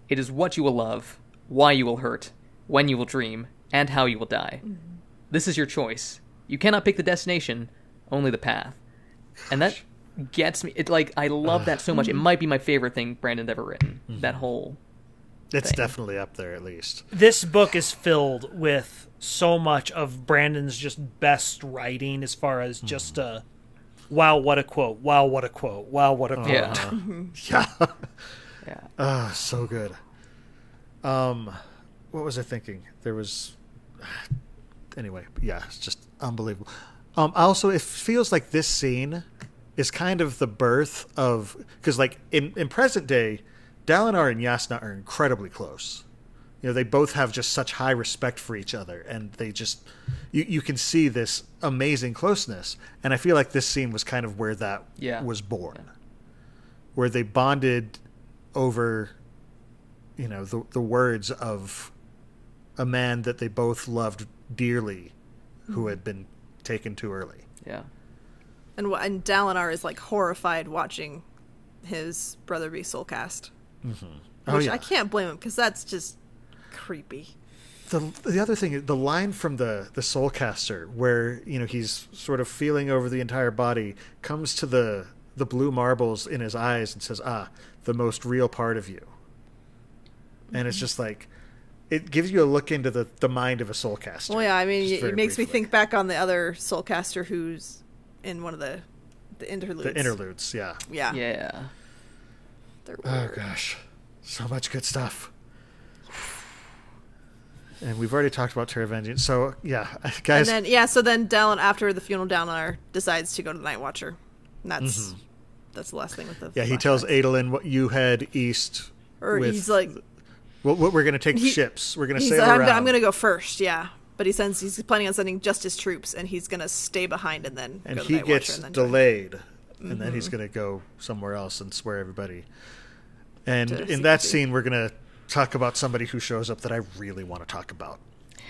It is what you will love, why you will hurt, when you will dream, and how you will die. This is your choice. You cannot pick the destination, only the path. And that gets me. I love that so much. It might be my favorite thing Brandon's ever written. That whole It's thing. definitely up there, at least. This book is filled with so much of Brandon's just best writing, as far as just wow, what a quote, wow, what a quote, wow, what a quote. Yeah. Oh, so good. What was I thinking? There was... Anyway, yeah, it's just unbelievable. Also, it feels like this scene is kind of the birth of... Because, in present day... Dalinar and Yasna are incredibly close. They both have just such high respect for each other, and they just you can see this amazing closeness. And I feel like this scene was kind of where that was born, where they bonded over, the words of a man that they both loved dearly, who had been taken too early. Yeah, and Dalinar is horrified watching his brother be soulcast. Which I can't blame him, because that's just creepy. The other thing, the line from the Soulcaster, where he's sort of feeling over the entire body, comes to the blue marbles in his eyes and says, the most real part of you. And it's just it gives you a look into the mind of a Soulcaster. Well, yeah, I mean, it makes me think back on the other Soulcaster who's in one of the interludes. The interludes, yeah. Yeah. Oh, gosh. So much good stuff. And we've already talked about Teravangian. So, yeah, guys. And then, Dalinar, after the funeral, Dalinar decides to go to the Night Watcher. And that's the last thing with the Yeah, he tells Adolin, what you head east with... he's like... Well, we're going to take ships. We're going to sail around. I'm going to go first, yeah. But he's planning on sending just his troops, and he's going to stay behind and then go to the Night Watcher. And he gets delayed. And then he's going to go somewhere else and swear everybody... And in that scene, we're going to talk about somebody who shows up that I really want to talk about.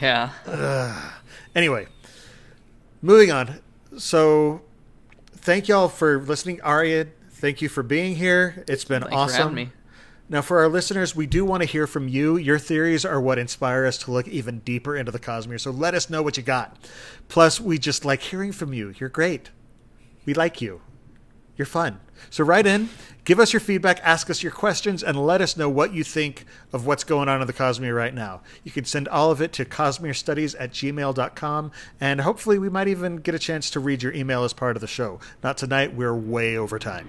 Yeah. Anyway, moving on. So, thank y'all for listening. Aaryan, thank you for being here. It's been awesome. Thanks for having me. Now, for our listeners, we do want to hear from you. Your theories are what inspire us to look even deeper into the Cosmere, so let us know what you got. Plus, we just like hearing from you. You're great. We like you. You're fun. So write in, give us your feedback, ask us your questions, and let us know what you think of what's going on in the Cosmere right now. You can send all of it to cosmerestudies@gmail.com, and hopefully we might even get a chance to read your email as part of the show. Not tonight. We're way over time.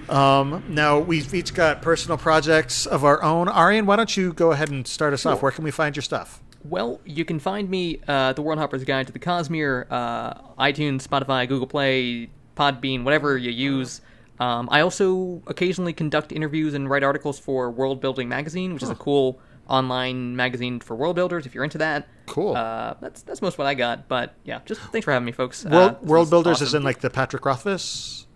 Now, we've each got personal projects of our own. Aaryan, why don't you go ahead and start us off? Where can we find your stuff? Well, you can find me the Worldhopper's Guide to the Cosmere, iTunes, Spotify, Google Play, Podbean, whatever you use. I also occasionally conduct interviews and write articles for World Building Magazine, which is a cool online magazine for world builders, if you're into that. Cool. That's most what I got, but yeah, just thanks for having me, folks. World Builders awesome. is in like the Patrick Rothfuss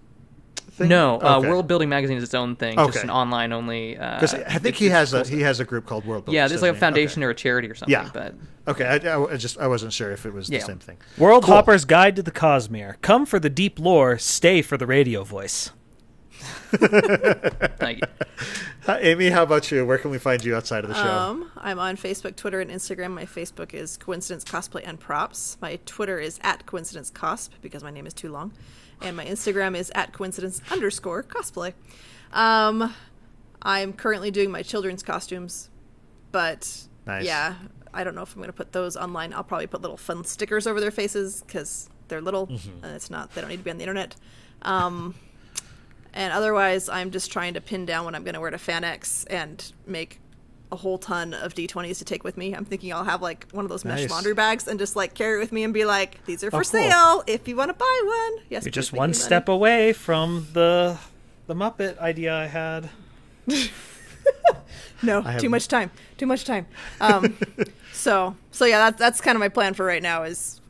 thing? No, Okay. World Building Magazine is its own thing, just an online only. Because I think he has a group called World Builders. Yeah, there's like a doesn't he? foundation or a charity or something. Yeah. But Okay, I wasn't sure if it was the same thing. Worldhopper's Guide to the Cosmere. Come for the deep lore, stay for the radio voice. thank you. Amy, how about you? Where can we find you outside of the show? I'm on Facebook, Twitter, and Instagram. My Facebook is Coincidence Cosplay and Props. My Twitter is @CoincidenceCosp because my name is too long. And my Instagram is @coincidence_cosplay. I'm currently doing my children's costumes, but Nice. yeah, I don't know if I'm going to put those online. I'll probably put little fun stickers over their faces because they're little and they don't need to be on the internet. And otherwise, I'm just trying to pin down what I'm going to wear to FanX and make a whole ton of D20s to take with me. I'm thinking I'll have like one of those mesh Nice. laundry bags and just like carry it with me and be like, these are for cool. sale if you want to buy one. Yes, You're please just make one me step money. away from the Muppet idea I had. No, I too much time. Too much time. So yeah, that's kind of my plan for right now. Is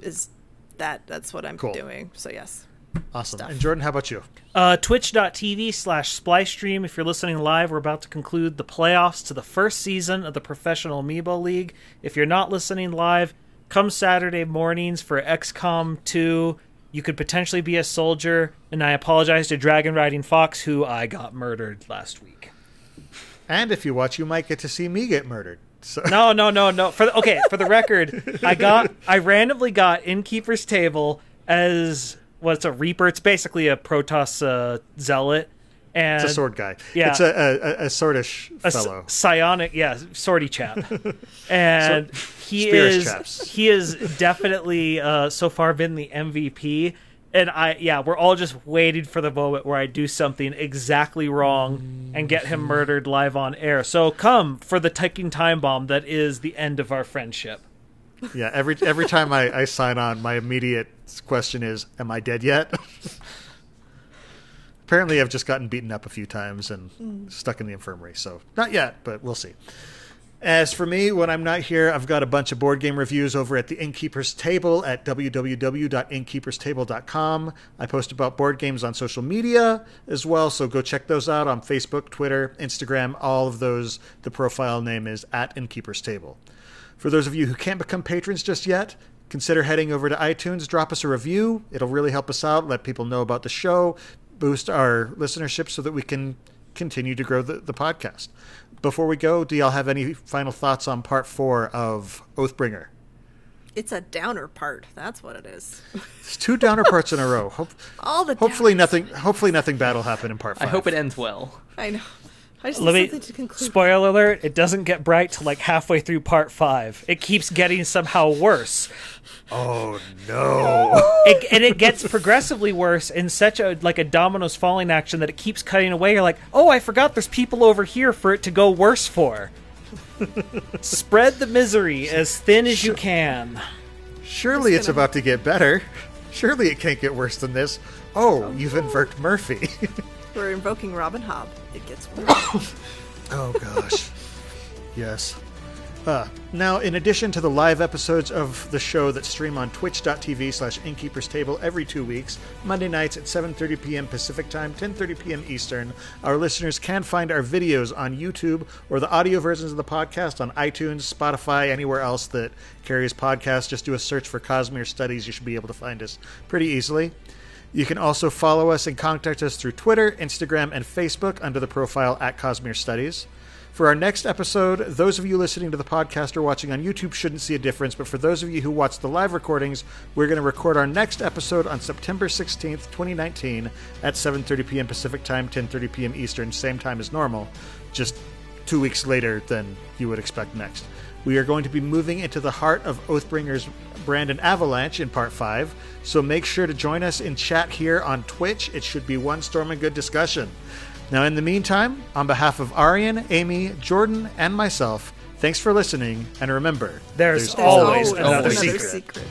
that's what I'm Cool. doing. So yes. Awesome. stuff. And Jordan, how about you? Twitch.tv/SplyStream. If you're listening live, we're about to conclude the playoffs to the first season of the Professional Amiibo League. If you're not listening live, come Saturday mornings for XCOM 2. You could potentially be a soldier, and I apologize to Dragon Riding Fox, who I got murdered last week. And if you watch, you might get to see me get murdered. So. No. For the record, I randomly got Innkeeper's Table as what's a Reaper. It's basically a Protoss zealot. And It's a sword guy. Yeah. It's a swordish fellow. Psionic, swordy chap. And Spearish chaps. he is definitely so far been the MVP. And we're all just waiting for the moment where I do something exactly wrong and get him murdered live on air. So come for the ticking time bomb that is the end of our friendship. Yeah, every time I sign on, my immediate question is, am I dead yet? Apparently, I've just gotten beaten up a few times and stuck in the infirmary, so not yet, but we'll see. As for me, when I'm not here, I've got a bunch of board game reviews over at the Innkeeper's Table at www.innkeeperstable.com. I post about board games on social media as well, so go check those out on Facebook, Twitter, Instagram, all of those. The profile name is @Innkeeper's Table. For those of you who can't become patrons just yet, consider heading over to iTunes, drop us a review. It'll really help us out, let people know about the show, boost our listenership so that we can continue to grow the podcast. Before we go, do y'all have any final thoughts on part 4 of Oathbringer? It's a downer part. That's what it is. It's 2 downer parts in a row. All the Hopefully downers. nothing bad will happen in part 5. I hope it ends well. I know. I just Let need me something to conclude. spoiler alert, it doesn't get bright till like halfway through part 5. It keeps getting somehow worse. Oh no. And it gets progressively worse in such a dominoes falling action that it keeps cutting away. You're like, oh, I forgot there's people over here for it to go worse for. Spread the misery as thin as you can. Surely it's about to get better. Surely it can't get worse than this. Oh, you've invoked Murphy. We're invoking Robin Hobb. It gets worse. Oh, gosh. Yes. Now, in addition to the live episodes of the show that stream on twitch.tv/Innkeeper's Table every 2 weeks, Monday nights at 7:30 p.m. Pacific Time, 10:30 p.m. Eastern, our listeners can find our videos on YouTube or the audio versions of the podcast on iTunes, Spotify, anywhere else that carries podcasts. Just do a search for Cosmere Studies. You should be able to find us pretty easily. You can also follow us and contact us through Twitter, Instagram, and Facebook under the profile @Cosmere Studies. For our next episode, those of you listening to the podcast or watching on YouTube shouldn't see a difference, but for those of you who watch the live recordings, we're going to record our next episode on September 16th, 2019 at 7:30 p.m. Pacific Time, 10:30 p.m. Eastern, same time as normal, just 2 weeks later than you would expect next. We are going to be moving into the heart of Oathbringer's Brandon Avalanche in Part 5, so make sure to join us in chat here on Twitch. It should be one storming good discussion. Now, in the meantime, on behalf of Aaryan, Amy, Jordan, and myself, thanks for listening, and remember, There's always another another secret. secret.